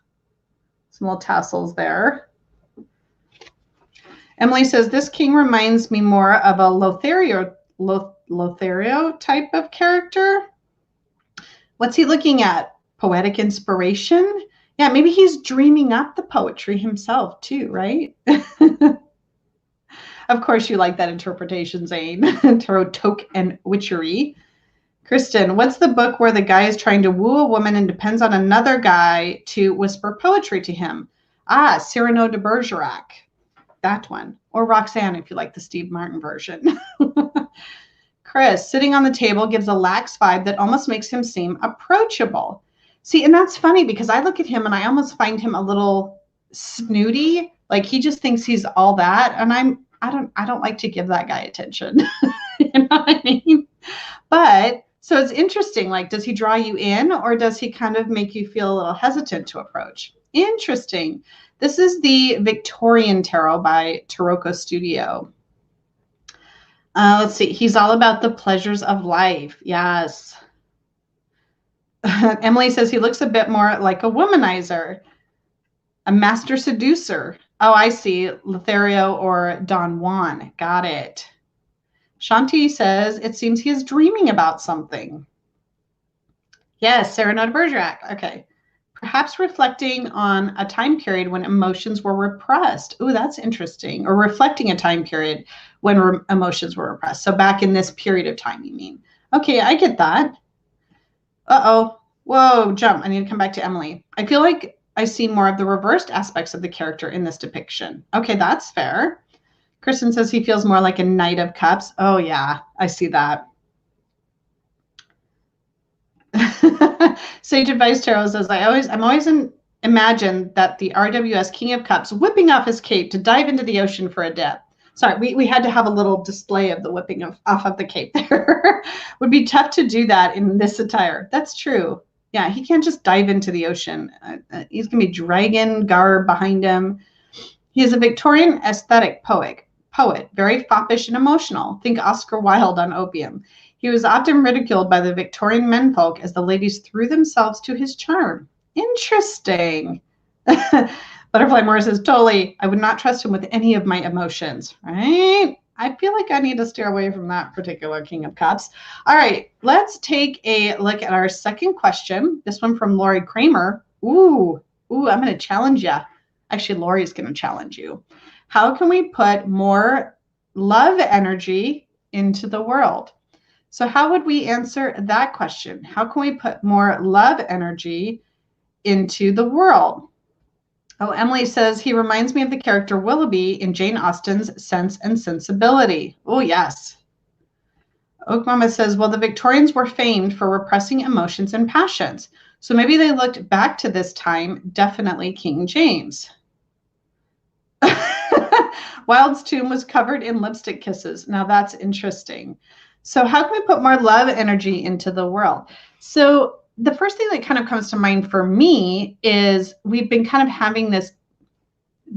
Some little tassels there. Emily says, this king reminds me more of a Lothario type of character. What's he looking at? Poetic inspiration? Yeah, maybe he's dreaming up the poetry himself too, right? Of course you like that interpretation, Zane. Tarot, toque, and witchery. Kristen, what's the book where the guy is trying to woo a woman and depends on another guy to whisper poetry to him? Ah, Cyrano de Bergerac. That one. Or Roxanne, if you like the Steve Martin version. Chris, sitting on the table gives a lax vibe that almost makes him seem approachable. See, and that's funny because I look at him and I almost find him a little snooty. Like he just thinks he's all that. And I don't like to give that guy attention. You know what I mean? But so it's interesting. Like, does he draw you in or does he kind of make you feel a little hesitant to approach? Interesting. This is the Victorian Tarot by Taroko Studio. Let's see. He's all about the pleasures of life. Yes. Emily says he looks a bit more like a womanizer, a master seducer. Oh, I see. Lothario or Don Juan. Got it. Shanti says it seems he is dreaming about something. Yes, Serenade Bergerac. Okay. Perhaps reflecting on a time period when emotions were repressed. Ooh, that's interesting. Or reflecting a time period when emotions were repressed. So back in this period of time, you mean? Okay, I get that. Uh-oh. Whoa, jump. I need to come back to Emily. I feel like I see more of the reversed aspects of the character in this depiction. Okay, that's fair. Kristen says he feels more like a Knight of Cups. Oh, yeah, I see that. Sage Advice Tarot says, I'm always imagine that the RWS King of Cups whipping off his cape to dive into the ocean for a dip. Sorry, we had to have a little display of the whipping off of the cape there. Would be tough to do that in this attire. That's true. Yeah, he can't just dive into the ocean. He's going to be dragon garb behind him. He is a Victorian aesthetic poet, very foppish and emotional. Think Oscar Wilde on opium. He was often ridiculed by the Victorian menfolk as the ladies threw themselves to his charm. Interesting. Butterfly Moore says, totally, I would not trust him with any of my emotions, right? I feel like I need to steer away from that particular King of Cups. All right, let's take a look at our second question. This one from Lori Kramer. Ooh, I'm going to challenge you. Actually, Lori's going to challenge you. How can we put more love energy into the world? So how would we answer that question? How can we put more love energy into the world? Oh, Emily says, he reminds me of the character Willoughby in Jane Austen's Sense and Sensibility. Oh, yes. Oak Mama says, well, the Victorians were famed for repressing emotions and passions. So maybe they looked back to this time, definitely King James. Wilde's tomb was covered in lipstick kisses. Now that's interesting. So how can we put more love energy into the world? So the first thing that kind of comes to mind for me is we've been kind of having this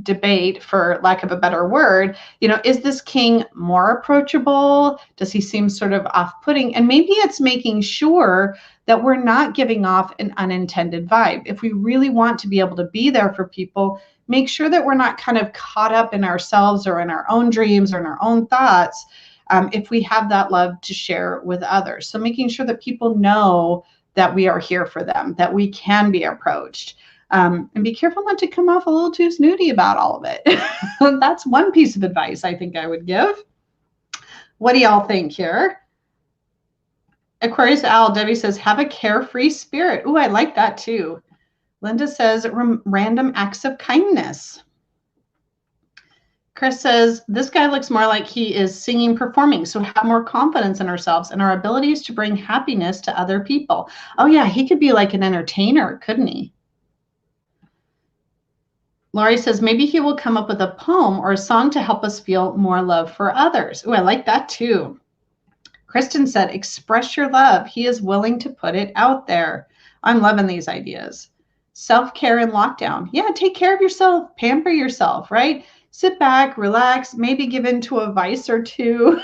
debate, for lack of a better word, is this king more approachable? Does he seem sort of off-putting? And maybe it's making sure that we're not giving off an unintended vibe. If we really want to be able to be there for people, make sure that we're not kind of caught up in ourselves or in our own dreams or in our own thoughts, if we have that love to share with others. So making sure that people know that we are here for them, that we can be approached. And be careful not to come off a little too snooty about all of it. That's one piece of advice I think I would give. What do y'all think here? Aquarius Owl, Debbie says, have a carefree spirit. Ooh, I like that too. Linda says, random acts of kindness. Chris says, this guy looks more like he is singing, performing, so have more confidence in ourselves and our abilities to bring happiness to other people. Oh yeah, he could be like an entertainer, couldn't he? Laurie says, maybe he will come up with a poem or a song to help us feel more love for others. Oh, I like that too. Kristen said, express your love. He is willing to put it out there. I'm loving these ideas. Self-care in lockdown. Yeah, take care of yourself, pamper yourself, right? Sit back, relax, maybe give in to a vice or two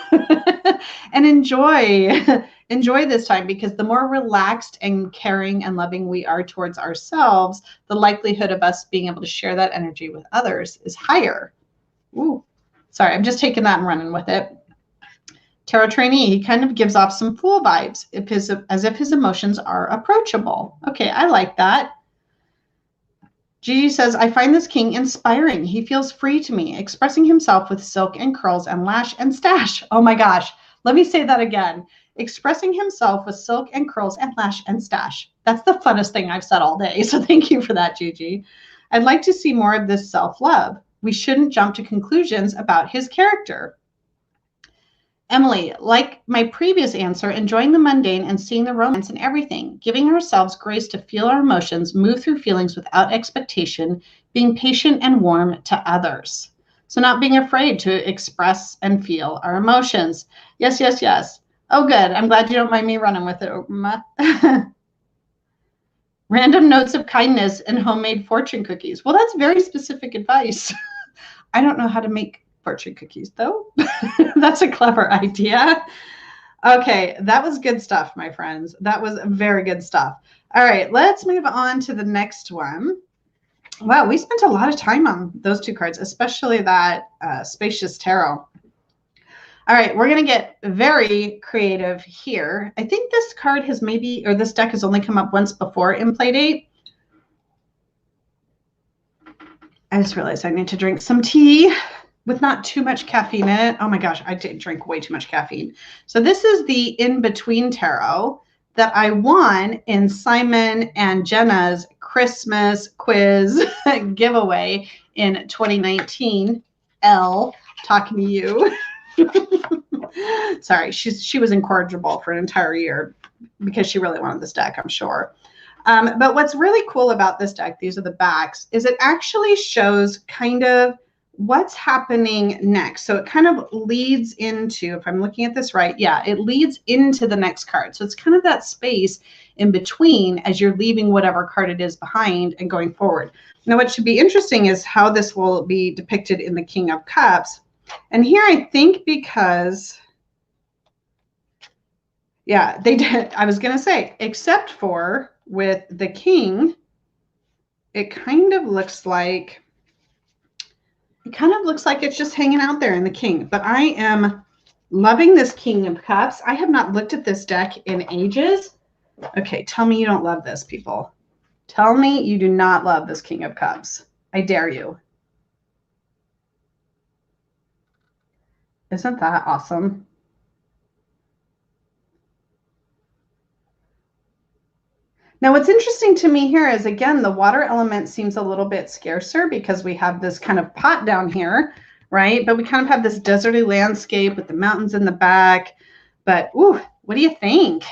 and enjoy this time, because the more relaxed and caring and loving we are towards ourselves, the likelihood of us being able to share that energy with others is higher. Ooh, sorry, I'm just taking that and running with it. Tarot trainee, he kind of gives off some fool vibes, as if his emotions are approachable. Okay, I like that. Gigi says, I find this king inspiring. He feels free to me, expressing himself with silk and curls and lash and stash. Oh my gosh, let me say that again. Expressing himself with silk and curls and lash and stash. That's the funnest thing I've said all day. So thank you for that, Gigi. I'd like to see more of this self-love. We shouldn't jump to conclusions about his character. Emily, like my previous answer, enjoying the mundane and seeing the romance in everything, giving ourselves grace to feel our emotions, move through feelings without expectation, being patient and warm to others. So not being afraid to express and feel our emotions. Yes, yes, yes. Oh, good. I'm glad you don't mind me running with it, Oma. Random notes of kindness and homemade fortune cookies. Well, that's very specific advice. I don't know how to make fortune cookies, though. That's a clever idea. Okay, that was good stuff, my friends. That was very good stuff. All right, let's move on to the next one. Wow, we spent a lot of time on those two cards, especially that Spacious Tarot. All right, we're going to get very creative here. I think this card has maybe, or this deck has only come up once before in Playdate. I just realized I need to drink some tea with not too much caffeine in it. Oh my gosh, I did drink way too much caffeine. So this is the In-Between Tarot that I won in Simon and Jenna's Christmas quiz giveaway in 2019. Elle, talking to you. Sorry, she was incorrigible for an entire year because she really wanted this deck, I'm sure. But what's really cool about this deck, these are the backs, is it actually shows kind of what's happening next. So it kind of leads into, if I'm looking at this right, yeah, it leads into the next card. So it's kind of that space in between as you're leaving whatever card it is behind and going forward. Now, what should be interesting is how this will be depicted in the King of Cups. And here I think because, yeah, they did, I was going to say, except for with the king, it kind of looks like it's just hanging out there in the king. But I am loving this King of Cups. I have not looked at this deck in ages. Okay, tell me you don't love this, people. Tell me you do not love this King of Cups. I dare you. Isn't that awesome? Now, what's interesting to me here is, again, the water element seems a little bit scarcer because we have this kind of pot down here, right? But we kind of have this deserty landscape with the mountains in the back. But, ooh, what do you think?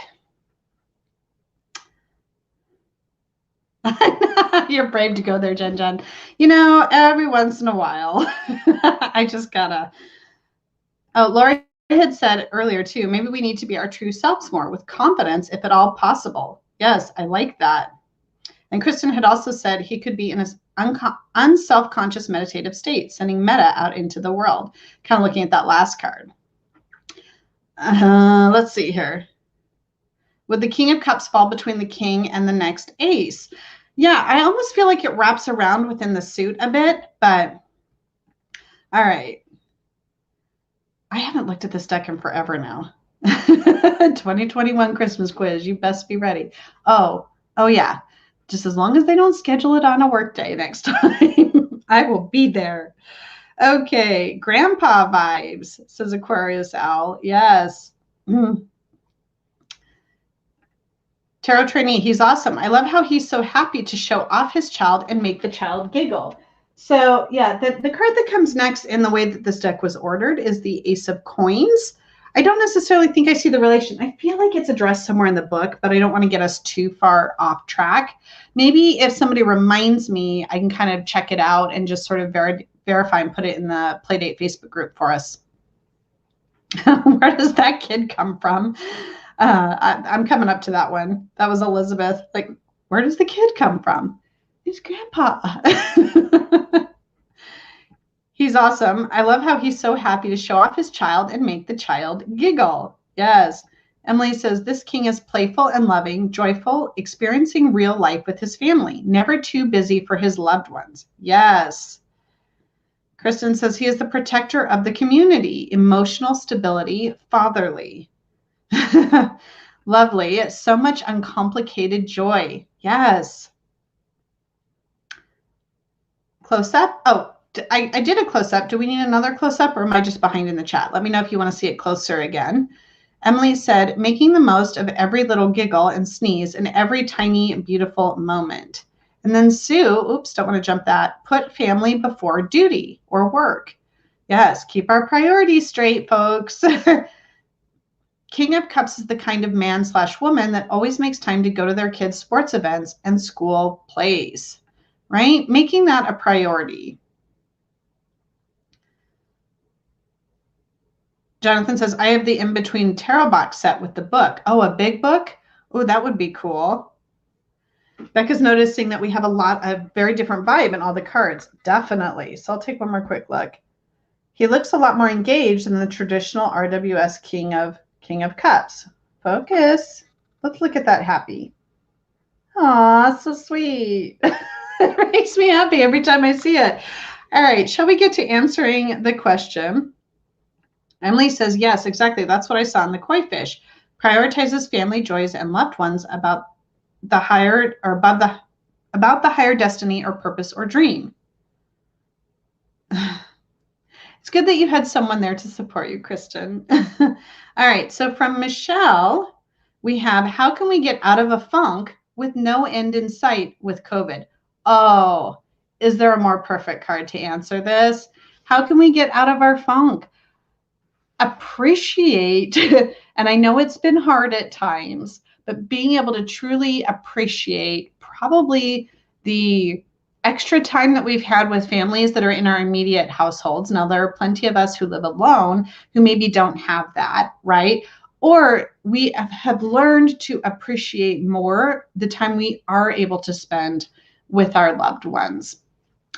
You're brave to go there, Jen Jen. You know, every once in a while, I just gotta. Oh, Lori had said earlier, too, maybe we need to be our true selves more with confidence, if at all possible. Yes, I like that. And Kristen had also said he could be in an unself-conscious meditative state, sending metta out into the world. Kind of looking at that last card. Let's see here. Would the King of Cups fall between the king and the next ace? Yeah, I almost feel like it wraps around within the suit a bit, but all right. I haven't looked at this deck in forever now. 2021 Christmas quiz. You best be ready. Oh yeah. Just as long as they don't schedule it on a work day next time, I will be there. Okay. Grandpa vibes, says Aquarius Owl. Yes. Tarot trainee. He's awesome. I love how he's so happy to show off his child and make the child giggle. So yeah, the card that comes next in the way that this deck was ordered is the Ace of Coins. I don't necessarily think I see the relation. I feel like it's addressed somewhere in the book, but I don't want to get us too far off track. Maybe if somebody reminds me, I can kind of check it out and just sort of verify and put it in the Playdate Facebook group for us. Where does that kid come from? I'm coming up to that one. That was Elizabeth. Like, where does the kid come from? He's Grandpa. He's awesome. I love how he's so happy to show off his child and make the child giggle. Yes. Emily says, this king is playful and loving, joyful, experiencing real life with his family, never too busy for his loved ones. Yes. Kristen says, he is the protector of the community, emotional stability, fatherly. Lovely. So much uncomplicated joy. Yes. Close up. Oh, I did a close-up. Do we need another close-up, or am I just behind in the chat? Let me know if you want to see it closer again. Emily said, making the most of every little giggle and sneeze and every tiny, beautiful moment. And then Sue, oops, don't want to jump that, put family before duty or work. Yes, keep our priorities straight, folks. King of Cups is the kind of man/woman that always makes time to go to their kids' sports events and school plays, right? Making that a priority. Jonathan says, I have the In-Between Tarot box set with the book. Oh, a big book? Oh, that would be cool. Becca's noticing that we have a lot of very different vibe in all the cards. Definitely. So I'll take one more quick look. He looks a lot more engaged than the traditional RWS King of Cups. Focus. Let's look at that happy. Aw, so sweet. It makes me happy every time I see it. All right, shall we get to answering the question? Emily says, yes, exactly. That's what I saw in the koi fish. Prioritizes family joys and loved ones about the higher or about the higher destiny or purpose or dream. It's good that you had someone there to support you, Kristen. All right. So from Michelle, we have, how can we get out of a funk with no end in sight with COVID? Oh, is there a more perfect card to answer this? How can we get out of our funk? Appreciate, and I know it's been hard at times, but being able to truly appreciate probably the extra time that we've had with families that are in our immediate households. Now, there are plenty of us who live alone who maybe don't have that, right? Or we have learned to appreciate more the time we are able to spend with our loved ones.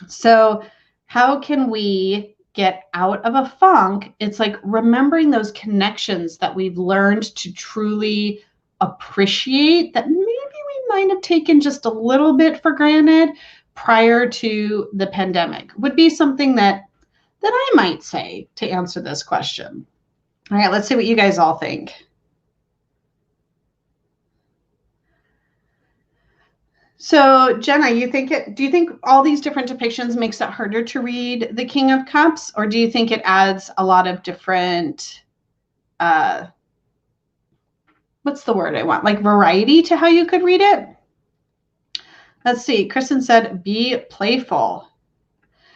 So, how can we get out of a funk? It's like remembering those connections that we've learned to truly appreciate that maybe we might have taken just a little bit for granted prior to the pandemic would be something that I might say to answer this question. All right, let's see what you guys all think. So Jenna, do you think all these different depictions makes it harder to read the King of Cups, or do you think it adds a lot of different, what's the word I want? Like variety to how you could read it? Let's see. Kristen said, be playful.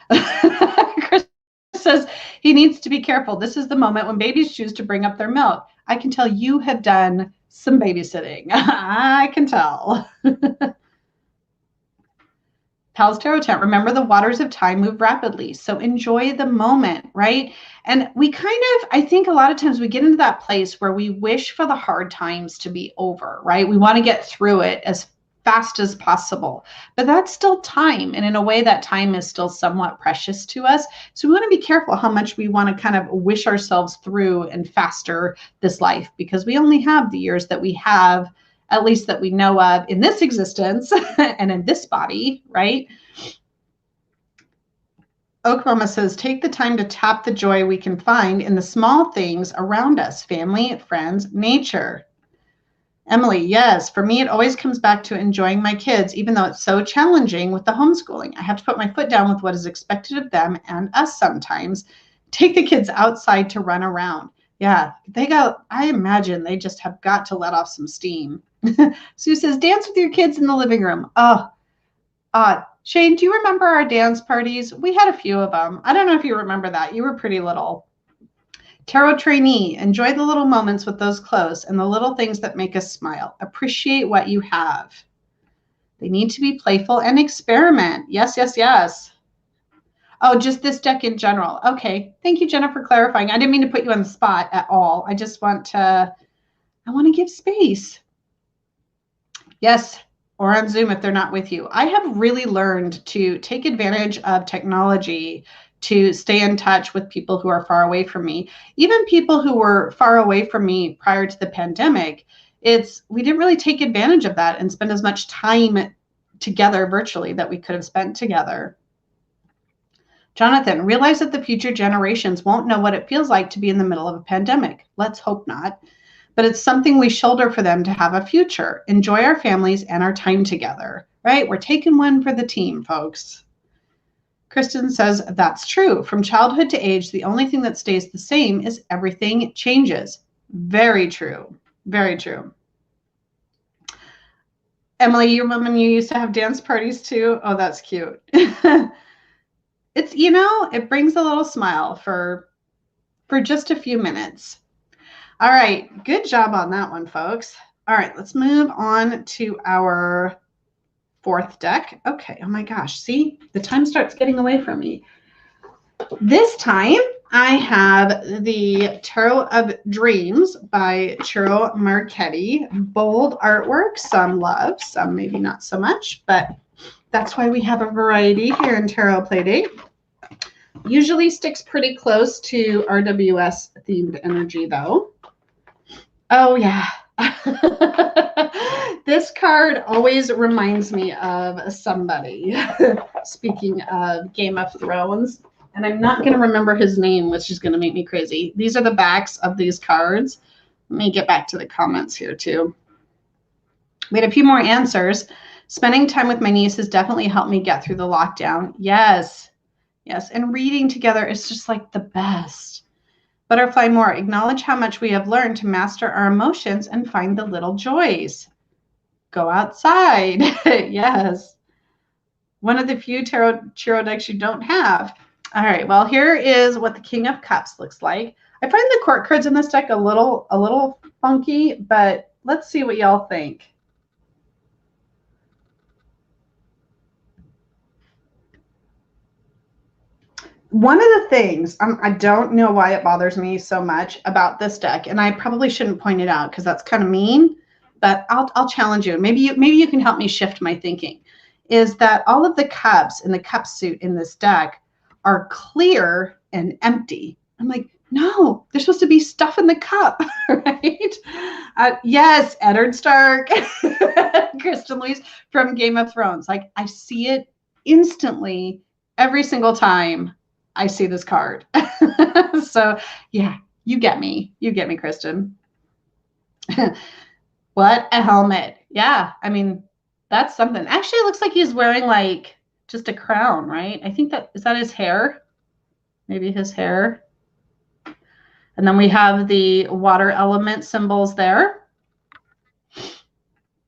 Chris says he needs to be careful. This is the moment when babies choose to bring up their milk. I can tell you have done some babysitting. I can tell. Pal's Tarot Chat, remember the waters of time move rapidly. So enjoy the moment, right? And we I think a lot of times we get into that place where we wish for the hard times to be over, right? We want to get through it as fast as possible, but that's still time. And in a way, that time is still somewhat precious to us. So we want to be careful how much we want to kind of wish ourselves through and faster this life, because we only have the years that we have, at least that we know of in this existence and in this body, right? Oak Mama says, take the time to tap the joy we can find in the small things around us, family, friends, nature. Emily, yes, for me, it always comes back to enjoying my kids, even though it's so challenging with the homeschooling. I have to put my foot down with what is expected of them and us sometimes. Take the kids outside to run around. Yeah, I imagine they just have got to let off some steam. Sue says, dance with your kids in the living room. Oh, Shane, do you remember our dance parties? We had a few of them. I don't know if you remember that. You were pretty little. Tarot trainee, enjoy the little moments with those close and the little things that make us smile. Appreciate what you have. They need to be playful and experiment. Yes, yes, yes. Oh, just this deck in general. Okay. Thank you, Jenna, for clarifying. I didn't mean to put you on the spot at all. I just want to give space. Yes, or on Zoom if they're not with you. I have really learned to take advantage of technology to stay in touch with people who are far away from me. Even people who were far away from me prior to the pandemic, we didn't really take advantage of that and spend as much time together virtually that we could have spent together. Jonathan, realize that the future generations won't know what it feels like to be in the middle of a pandemic. Let's hope not. But it's something we shoulder for them to have a future. Enjoy our families and our time together, right? We're taking one for the team, folks. Kristen says, that's true. From childhood to age, the only thing that stays the same is everything changes. Very true. Very true. Emily, your mom and you used to have dance parties too? Oh, that's cute. It's, it brings a little smile for just a few minutes. All right, good job on that one, folks. All right, let's move on to our fourth deck. Okay, oh my gosh, see, the time starts getting away from me. This time, I have the Tarot of Dreams by Chiro Marchetti. Bold artwork, some love, some maybe not so much, but that's why we have a variety here in Tarot Playdate. Usually sticks pretty close to RWS themed energy though. Oh yeah. This card always reminds me of somebody. Speaking of Game of Thrones, And I'm not going to remember his name, which is going to make me crazy. These are the backs of these cards. Let me get back to the comments here too. We had a few more answers. Spending time with my niece has definitely helped me get through the lockdown. Yes. Yes. And reading together is just like the best. Butterfly more. Acknowledge how much we have learned to master our emotions and find the little joys. Go outside. Yes. One of the few tarot decks you don't have. All right. Well, here is what the King of Cups looks like. I find the court cards in this deck a little funky, but let's see what y'all think. One of the things, I don't know why it bothers me so much about this deck, and I probably shouldn't point it out because that's kind of mean, but I'll challenge you. Maybe you can help me shift my thinking, is that all of the cups in the cup suit in this deck are clear and empty. I'm like, no, there's supposed to be stuff in the cup, right? Yes, Eddard Stark, Kristen Louise from Game of Thrones. Like, I see it instantly every single time I see this card. So yeah, you get me. You get me, Kristen. What a helmet. Yeah, I mean, that's something. Actually, it looks like he's wearing like just a crown, right? I think is that his hair? Maybe his hair. And then we have the water element symbols there.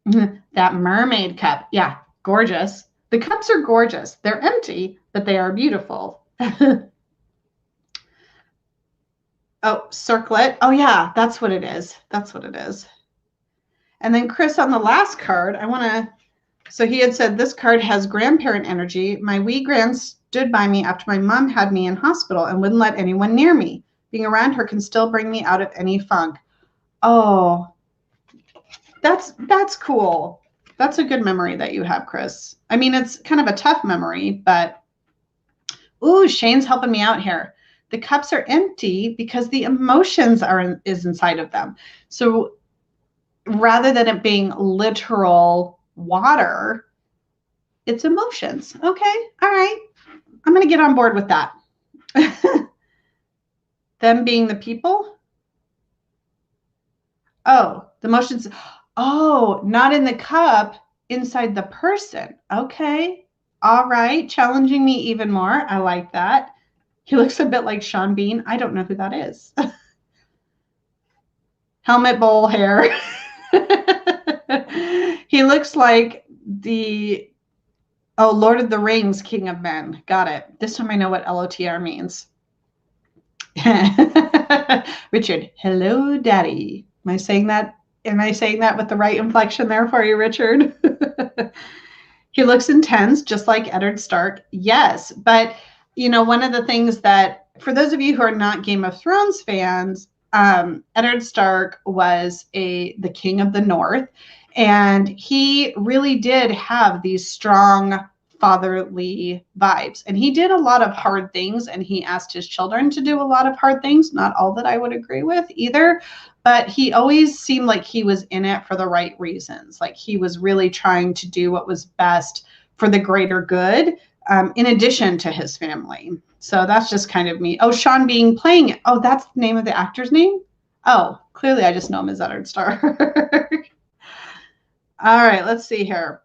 That mermaid cup. Yeah, gorgeous. The cups are gorgeous. They're empty, but they are beautiful. Oh, circlet. Oh, yeah, that's what it is. That's what it is. And then Chris on the last card, so he had said, this card has grandparent energy. My wee grand stood by me after my mom had me in hospital and wouldn't let anyone near me. Being around her can still bring me out of any funk. Oh, that's cool. That's a good memory that you have, Chris. I mean, it's kind of a tough memory, but ooh, Shane's helping me out here. The cups are empty because the emotions is inside of them. So rather than it being literal water, it's emotions. Okay, all right. I'm going to get on board with that. Them being the people. Oh, the emotions. Oh, not in the cup, inside the person. Okay. All right. Challenging me even more. I like that. He looks a bit like Sean Bean. I don't know who that is. Helmet, bowl, hair. He looks like the Lord of the Rings, King of Men. Got it. This time I know what LOTR means. Richard, hello, Daddy. Am I saying that with the right inflection there for you, Richard? He looks intense, just like Eddard Stark. Yes, but one of the things that, for those of you who are not Game of Thrones fans, Eddard Stark was the king of the North, and he really did have these strong fatherly vibes, and he did a lot of hard things, and he asked his children to do a lot of hard things, not all that I would agree with either, but he always seemed like he was in it for the right reasons. Like he was really trying to do what was best for the greater good, in addition to his family. So that's just kind of me. Oh, Sean Bean playing it. Oh, that's the name of the actor's name? Oh, clearly I just know him as Eddard Stark. All right, let's see here.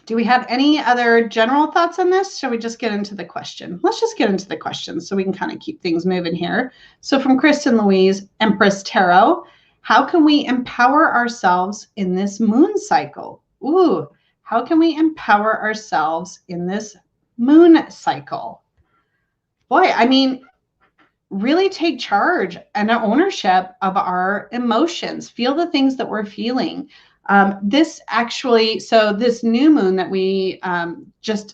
Do we have any other general thoughts on this? Shall we just get into the question? Let's just get into the questions so we can kind of keep things moving here. So from Kristen Louise, Empress Tarot, how can we empower ourselves in this moon cycle? Ooh, how can we empower ourselves in this moon cycle? Boy, I mean, really take charge and ownership of our emotions. Feel the things that we're feeling. This new moon that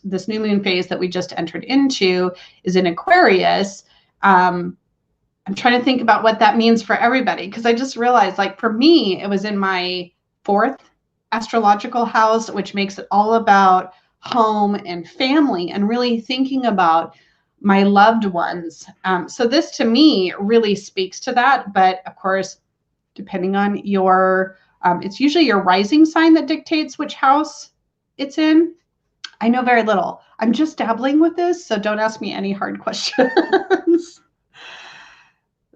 this new moon phase that we just entered into is in Aquarius. I'm trying to think about what that means for everybody, because I just realized, like, for me, it was in my 4th astrological house, which makes it all about home and family and really thinking about my loved ones. So this to me really speaks to that. But of course, depending on it's usually your rising sign that dictates which house it's in. I know very little. I'm just dabbling with this, so don't ask me any hard questions.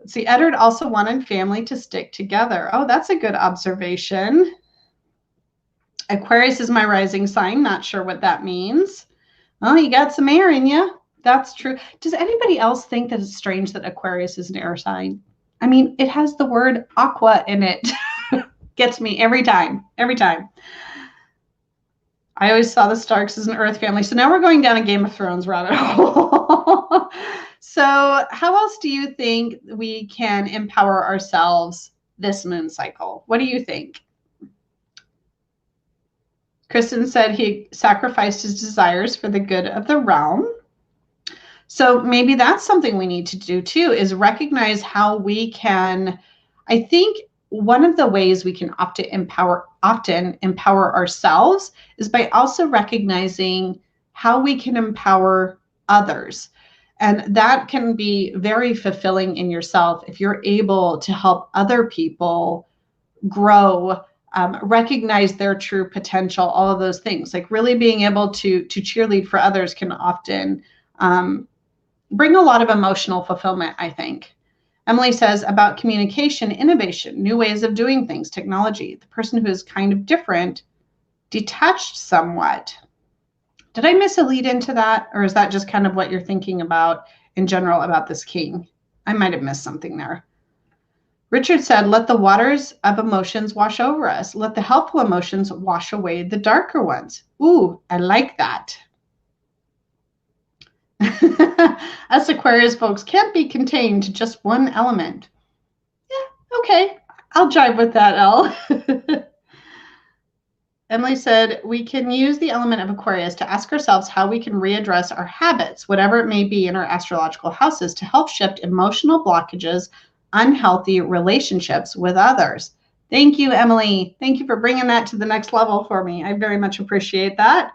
See, Edward also wanted family to stick together. Oh, that's a good observation. Aquarius is my rising sign. Not sure what that means. Oh, you got some air in you. That's true. Does anybody else think that it's strange that Aquarius is an air sign? I mean, it has the word aqua in it. Gets me every time. Every time. I always saw the Starks as an Earth family. So now we're going down a Game of Thrones rabbit hole. So how else do you think we can empower ourselves this moon cycle? What do you think? Kristen said he sacrificed his desires for the good of the realm. So maybe that's something we need to do too, is recognize how we can, I think one of the ways we can often empower ourselves is by also recognizing how we can empower others. And that can be very fulfilling in yourself if you're able to help other people grow, recognize their true potential, all of those things. Like really being able to cheerlead for others can often bring a lot of emotional fulfillment, I think. Emily says about communication, innovation, new ways of doing things, technology. The person who is kind of different, detached somewhat. Did I miss a lead into that? Or is that just kind of what you're thinking about in general about this king? I might have missed something there. Richard said, let the waters of emotions wash over us. Let the helpful emotions wash away the darker ones. Ooh, I like that. Us Aquarius folks can't be contained to just one element. Yeah, okay. I'll jive with that, Elle. Emily said, we can use the element of Aquarius to ask ourselves how we can readdress our habits, whatever it may be in our astrological houses, to help shift emotional blockages, unhealthy relationships with others. Thank you, Emily. Thank you for bringing that to the next level for me. I very much appreciate that.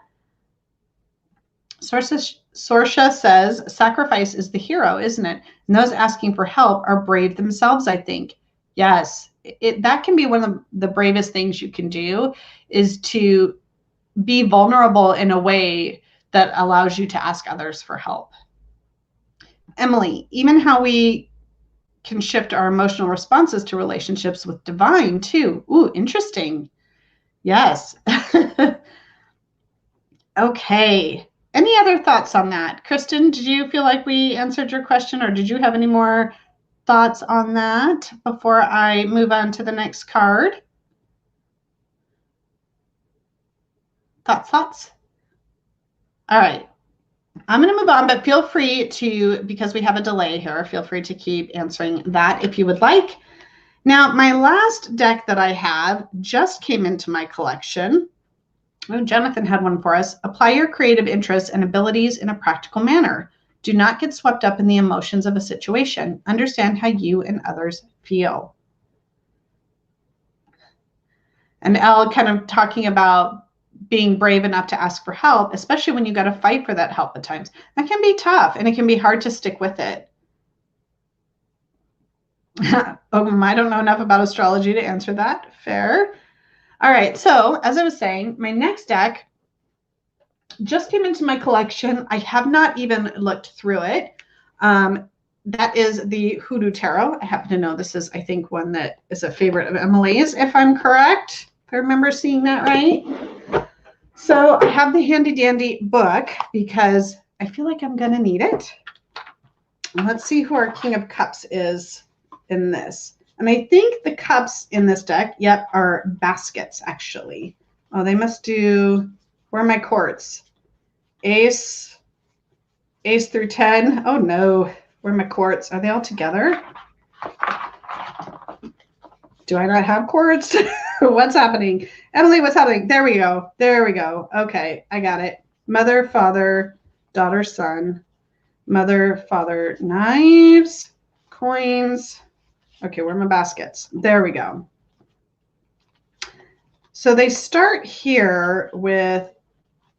Sorsha says, sacrifice is the hero, isn't it? And those asking for help are brave themselves, I think. Yes, that can be one of the bravest things you can do, is to be vulnerable in a way that allows you to ask others for help. Emily, even how we can shift our emotional responses to relationships with divine too. Ooh, interesting. Yes. Okay. Any other thoughts on that? Kristen, did you feel like we answered your question, or did you have any more thoughts on that before I move on to the next card? Thoughts? All right. I'm going to move on, but feel free to, because we have a delay here, feel free to keep answering that if you would like. Now, my last deck that I have just came into my collection. Oh, Jonathan had one for us. Apply your creative interests and abilities in a practical manner. Do not get swept up in the emotions of a situation. Understand how you and others feel. And Elle kind of talking about being brave enough to ask for help, especially when you got to fight for that help at times. That can be tough, and it can be hard to stick with it. I don't know enough about astrology to answer that. Fair. All right, so as I was saying, my next deck just came into my collection. I have not even looked through it. That is the Hoodoo Tarot. I happen to know this is, I think, one that is a favorite of Emily's, if I'm correct, if I remember seeing that right. So I have the handy dandy book because I feel like I'm going to need it. Let's see who our King of Cups is in this. And I think the cups in this deck, yep, are baskets, actually. Oh, they must do, where are my courts? Ace through 10. Oh, no. Where are my courts? Are they all together? Do I not have courts? What's happening? Emily, what's happening? There we go. There we go. Okay, I got it. Mother, father, daughter, son. Mother, father, knives, coins. Okay, where are my baskets? There we go. So they start here with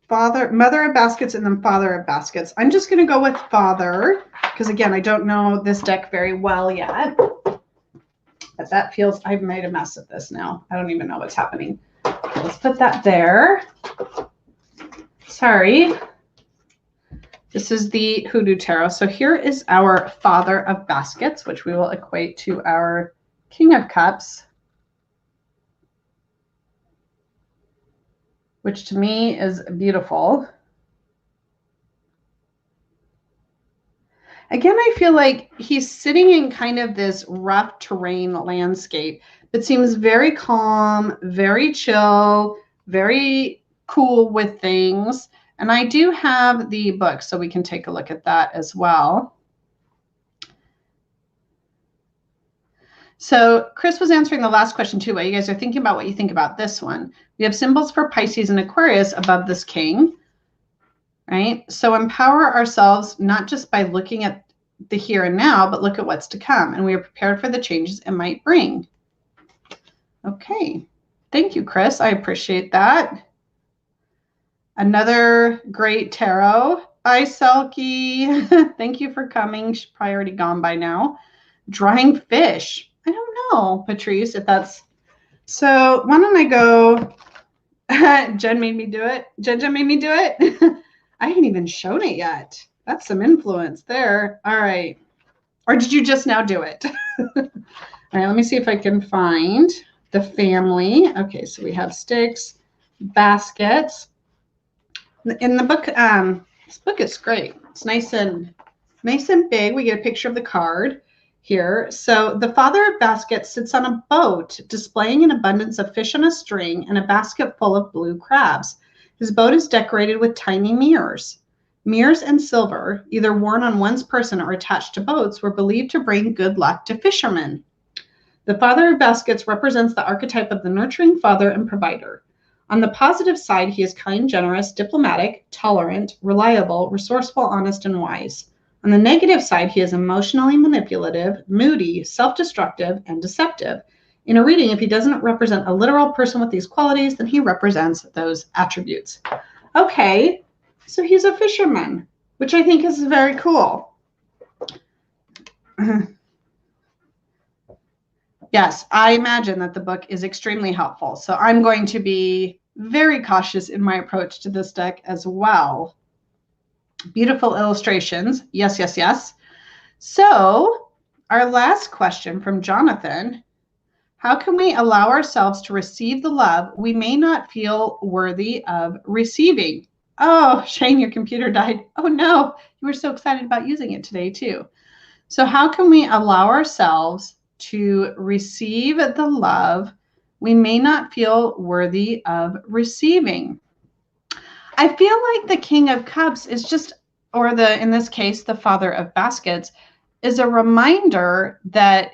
father, mother of baskets, and then father of baskets. I'm just going to go with father because, again, I don't know this deck very well yet. But that feels, I've made a mess of this now. I don't even know what's happening. Let's put that there. sorry. This is the Hoodoo Tarot. So here is our Father of Baskets, which we will equate to our King of Cups, which to me is beautiful. Again, I feel like he's sitting in kind of this rough terrain landscape that seems very calm, very chill, very cool with things. And I do have the book, so we can take a look at that as well. So Chris was answering the last question too, while you guys are thinking about what you think about this one. We have symbols for Pisces and Aquarius above this king, right? So empower ourselves not just by looking at the here and now, but look at what's to come. And we are prepared for the changes it might bring. Okay. Thank you, Chris. I appreciate that. Another great tarot. Hi, Selkie. Thank you for coming. She's probably already gone by now. Drying fish. I don't know, Patrice, if that's... So why don't I go... Jen made me do it. Jen made me do it. I haven't even shown it yet. That's some influence there. All right. Or did you just now do it? All right, let me see if I can find the family. Okay, so we have sticks, baskets. In the book, this book is great. It's nice and big. We get a picture of the card here. So the Father of Baskets sits on a boat, displaying an abundance of fish on a string and a basket full of blue crabs. His boat is decorated with tiny mirrors. Mirrors and silver, either worn on one's person or attached to boats, were believed to bring good luck to fishermen. The Father of Baskets represents the archetype of the nurturing father and provider. On the positive side, he is kind, generous, diplomatic, tolerant, reliable, resourceful, honest, and wise. On the negative side, he is emotionally manipulative, moody, self-destructive, and deceptive. In a reading, if he doesn't represent a literal person with these qualities, then he represents those attributes. Okay, so he's a fisherman, which I think is very cool. Yes, I imagine that the book is extremely helpful. So I'm going to be very cautious in my approach to this deck as well. Beautiful illustrations. Yes, yes, yes. So our last question from Jonathan. How can we allow ourselves to receive the love we may not feel worthy of receiving? Oh, Shane, your computer died. Oh no, you were so excited about using it today too. So how can we allow ourselves to receive the love we may not feel worthy of receiving? I feel like the King of Cups is just, or in this case, the Father of Baskets, is a reminder that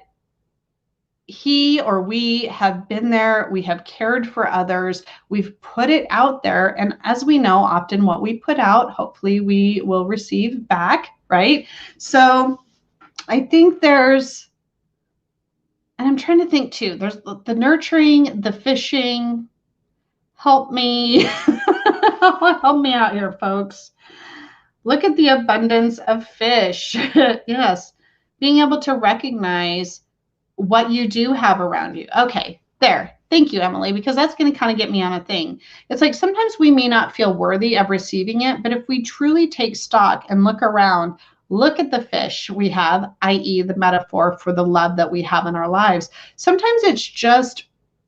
he or we have been there, we have cared for others, we've put it out there. And as we know, often what we put out, hopefully we will receive back, right? So I think there's, and I'm trying to think too, there's the nurturing, the fishing. Help me. Help me out here, folks. Look at the abundance of fish. Yes. Being able to recognize what you do have around you. Okay, there. Thank you, Emily, because that's going to kind of get me on a thing. It's like sometimes we may not feel worthy of receiving it, but if we truly take stock and look around, look at the fish we have, i.e. the metaphor for the love that we have in our lives. Sometimes it's just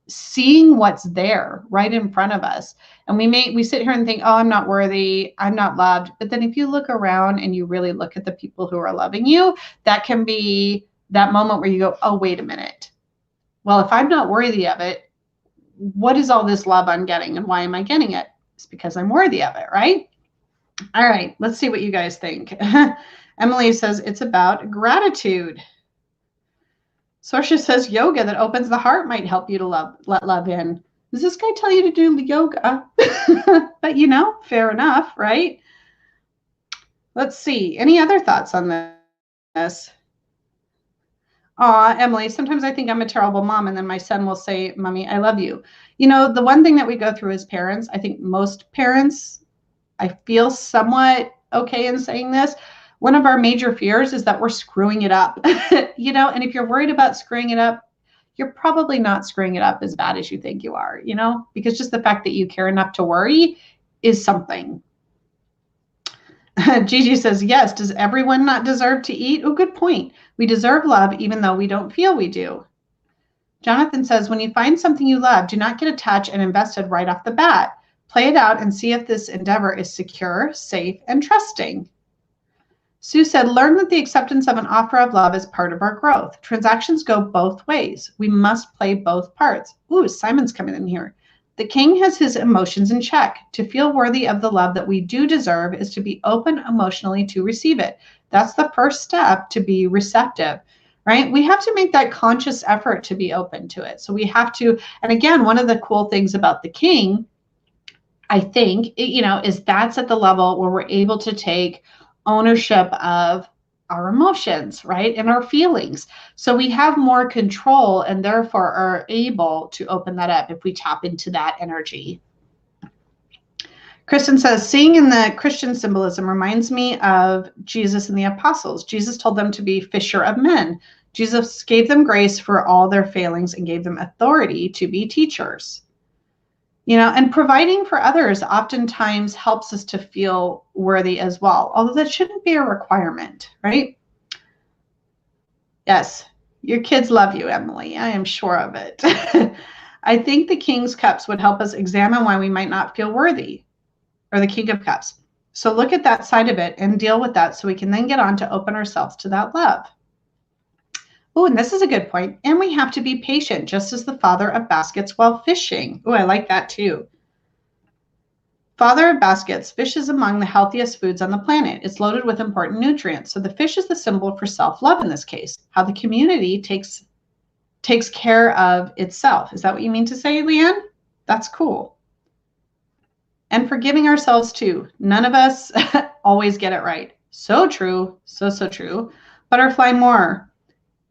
seeing what's there right in front of us. And we sit here and think, oh, I'm not worthy, I'm not loved. But then if you look around and you really look at the people who are loving you, that can be that moment where you go, oh, wait a minute. Well, if I'm not worthy of it, what is all this love I'm getting and why am I getting it? It's because I'm worthy of it, right? All right, let's see what you guys think. Emily says it's about gratitude. Sorsha says yoga that opens the heart might help you to let love in. Does this guy tell you to do yoga? But fair enough, right? Let's see. Any other thoughts on this? Aw, Emily, sometimes I think I'm a terrible mom, and then my son will say, Mommy, I love you. The one thing that we go through as parents, I think most parents, I feel somewhat okay in saying this. One of our major fears is that we're screwing it up, and if you're worried about screwing it up, you're probably not screwing it up as bad as you think you are, because just the fact that you care enough to worry is something. Gigi says, yes. Does everyone not deserve to eat? Oh, good point. We deserve love even though we don't feel we do. Jonathan says, when you find something you love, do not get attached and invested right off the bat. Play it out and see if this endeavor is secure, safe, and trusting. Sue said, learn that the acceptance of an offer of love is part of our growth. Transactions go both ways. We must play both parts. Ooh, Simon's coming in here. The king has his emotions in check. To feel worthy of the love that we do deserve is to be open emotionally to receive it. That's the first step to be receptive, right? We have to make that conscious effort to be open to it. So we have to, and again, one of the cool things about the king, I think, is that's at the level where we're able to take ownership of our emotions, right? And our feelings. So we have more control and therefore are able to open that up if we tap into that energy. Kristen says, seeing in the Christian symbolism reminds me of Jesus and the apostles. Jesus told them to be fisher of men. Jesus gave them grace for all their failings and gave them authority to be teachers. And providing for others oftentimes helps us to feel worthy as well, although that shouldn't be a requirement, right? Yes, your kids love you, Emily. I am sure of it. I think the King's Cups would help us examine why we might not feel worthy, or the King of Cups. So look at that side of it and deal with that so we can then get on to open ourselves to that love. Oh, and this is a good point. And we have to be patient, just as the father of baskets while fishing. Oh, I like that too. Father of baskets, fish is among the healthiest foods on the planet. It's loaded with important nutrients. So the fish is the symbol for self-love in this case, how the community takes care of itself. Is that what you mean to say, Leanne? That's cool. And forgiving ourselves too. None of us always get it right. So true. So true. Butterfly Moore.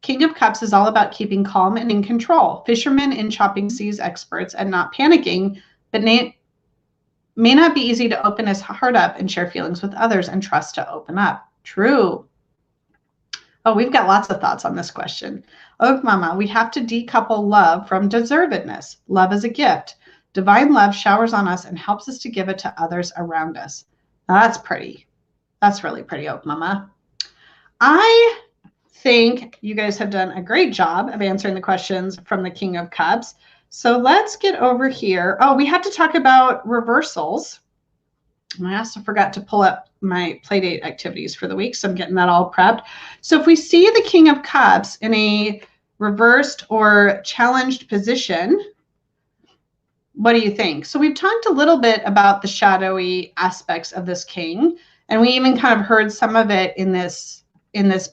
King of Cups is all about keeping calm and in control. Fishermen in chopping seas experts and not panicking, but may not be easy to open his heart up and share feelings with others and trust to open up. True. Oh, we've got lots of thoughts on this question. Oh, Mama, we have to decouple love from deservedness. Love is a gift. Divine love showers on us and helps us to give it to others around us. Now, that's pretty. That's really pretty, Oak Mama. I think you guys have done a great job of answering the questions from the King of Cups. So let's get over here. Oh, we had to talk about reversals. I also forgot to pull up my Playdate activities for the week, so I'm getting that all prepped. So if we see the King of Cups in a reversed or challenged position, what do you think? So we've talked a little bit about the shadowy aspects of this king, and we even kind of heard some of it in this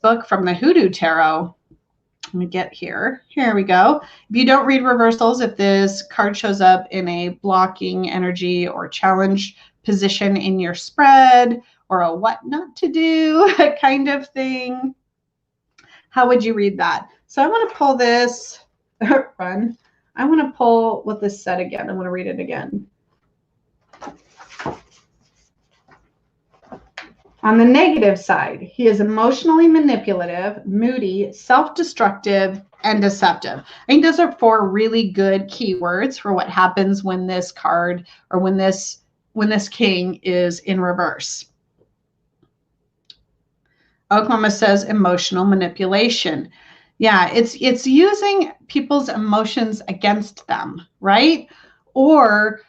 book from the Hoodoo Tarot. Let me get here. Here we go. If you don't read reversals, if this card shows up in a blocking energy or challenge position in your spread, or a what not to do kind of thing, how would you read that? So I want to pull this, run. I want to pull what this said again. I want to read it again. On the negative side, he is emotionally manipulative, moody, self-destructive, and deceptive. I think those are 4 really good keywords for what happens when this card, or when this king is in reverse. Oak Mama says emotional manipulation. Yeah, it's using people's emotions against them, right? Or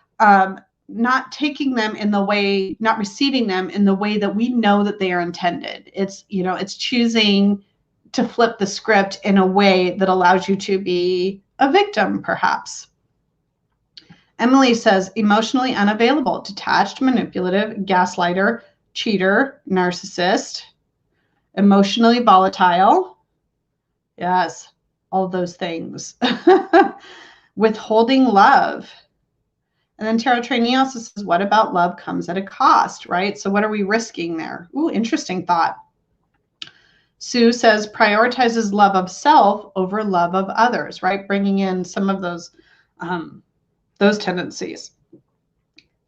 not taking them in the way, not receiving them in the way that we know that they are intended. It's choosing to flip the script in a way that allows you to be a victim, perhaps. Emily says emotionally unavailable, detached, manipulative, gaslighter, cheater, narcissist, emotionally volatile. Yes, all those things. Withholding love. And then Tarot Trainee also says, what about love comes at a cost, right? So what are we risking there? Ooh, interesting thought. Sue says prioritizes love of self over love of others, right? Bringing in some of those tendencies.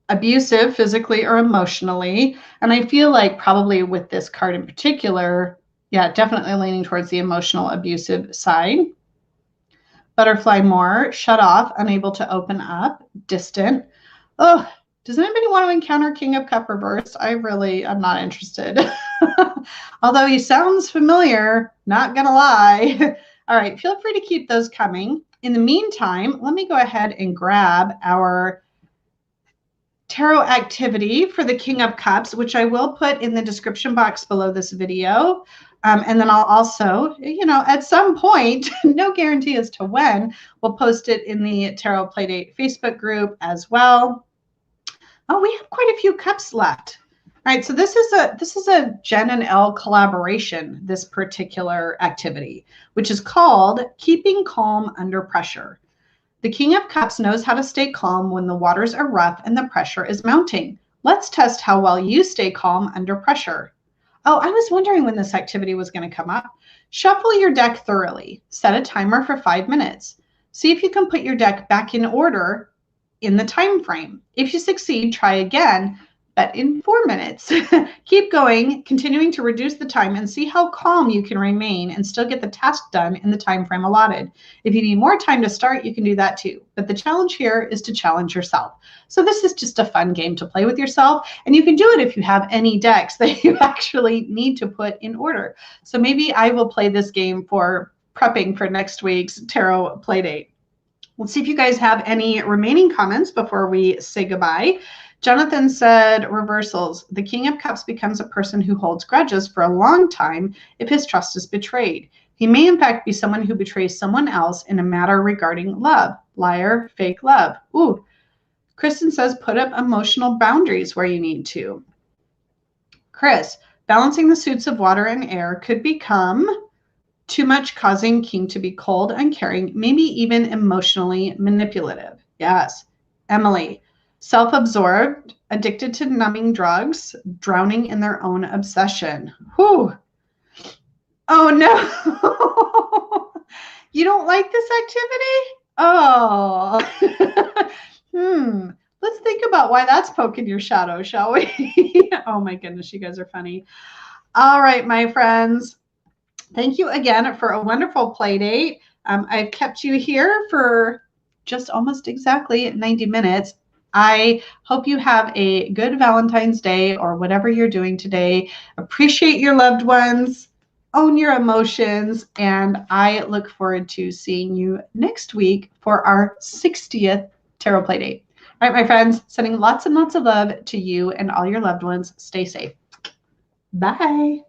Abusive, physically or emotionally. And I feel like probably with this card in particular, yeah, definitely leaning towards the emotional abusive side. Butterfly Moore, shut off, unable to open up, distant. Oh, Does anybody want to encounter King of Cup reversed? I'm not interested. Although he sounds familiar, not gonna lie. All right, feel free to keep those coming. In the meantime, let me go ahead and grab our tarot activity for the King of Cups, which I will put in the description box below this video. And then I'll also, at some point, no guarantee as to when, we'll post it in the Tarot Playdate Facebook group as well. Oh, we have quite a few cups left. All right, so this is a Jen and Elle collaboration, this particular activity, which is called Keeping Calm Under Pressure. The King of Cups knows how to stay calm when the waters are rough and the pressure is mounting. Let's test how well you stay calm under pressure. Oh, I was wondering when this activity was going to come up. Shuffle your deck thoroughly. Set a timer for 5 minutes. See if you can put your deck back in order in the time frame. If you succeed, try again, but in 4 minutes. Keep going, continuing to reduce the time and see how calm you can remain and still get the task done in the time frame allotted. If you need more time to start, you can do that too. But the challenge here is to challenge yourself. So this is just a fun game to play with yourself, and you can do it if you have any decks that you actually need to put in order. So maybe I will play this game for prepping for next week's Tarot Playdate. Let's see if you guys have any remaining comments before we say goodbye. Jonathan said, reversals. The King of Cups becomes a person who holds grudges for a long time if his trust is betrayed. He may in fact be someone who betrays someone else in a matter regarding love. Liar, fake love. Ooh. Kristen says, put up emotional boundaries where you need to. Chris, balancing the suits of water and air could become too much, causing King to be cold, uncaring, maybe even emotionally manipulative. Yes. Emily, self-absorbed, addicted to numbing drugs, drowning in their own obsession. Whew. Oh, no. You don't like this activity? Oh. Let's think about why that's poking your shadow, shall we? Oh, my goodness. You guys are funny. All right, my friends. Thank you again for a wonderful play date. I've kept you here for just almost exactly 90 minutes. I hope you have a good Valentine's Day or whatever you're doing today. Appreciate your loved ones, own your emotions, and I look forward to seeing you next week for our 60th Tarot Play Date. All right, my friends, sending lots and lots of love to you and all your loved ones. Stay safe. Bye.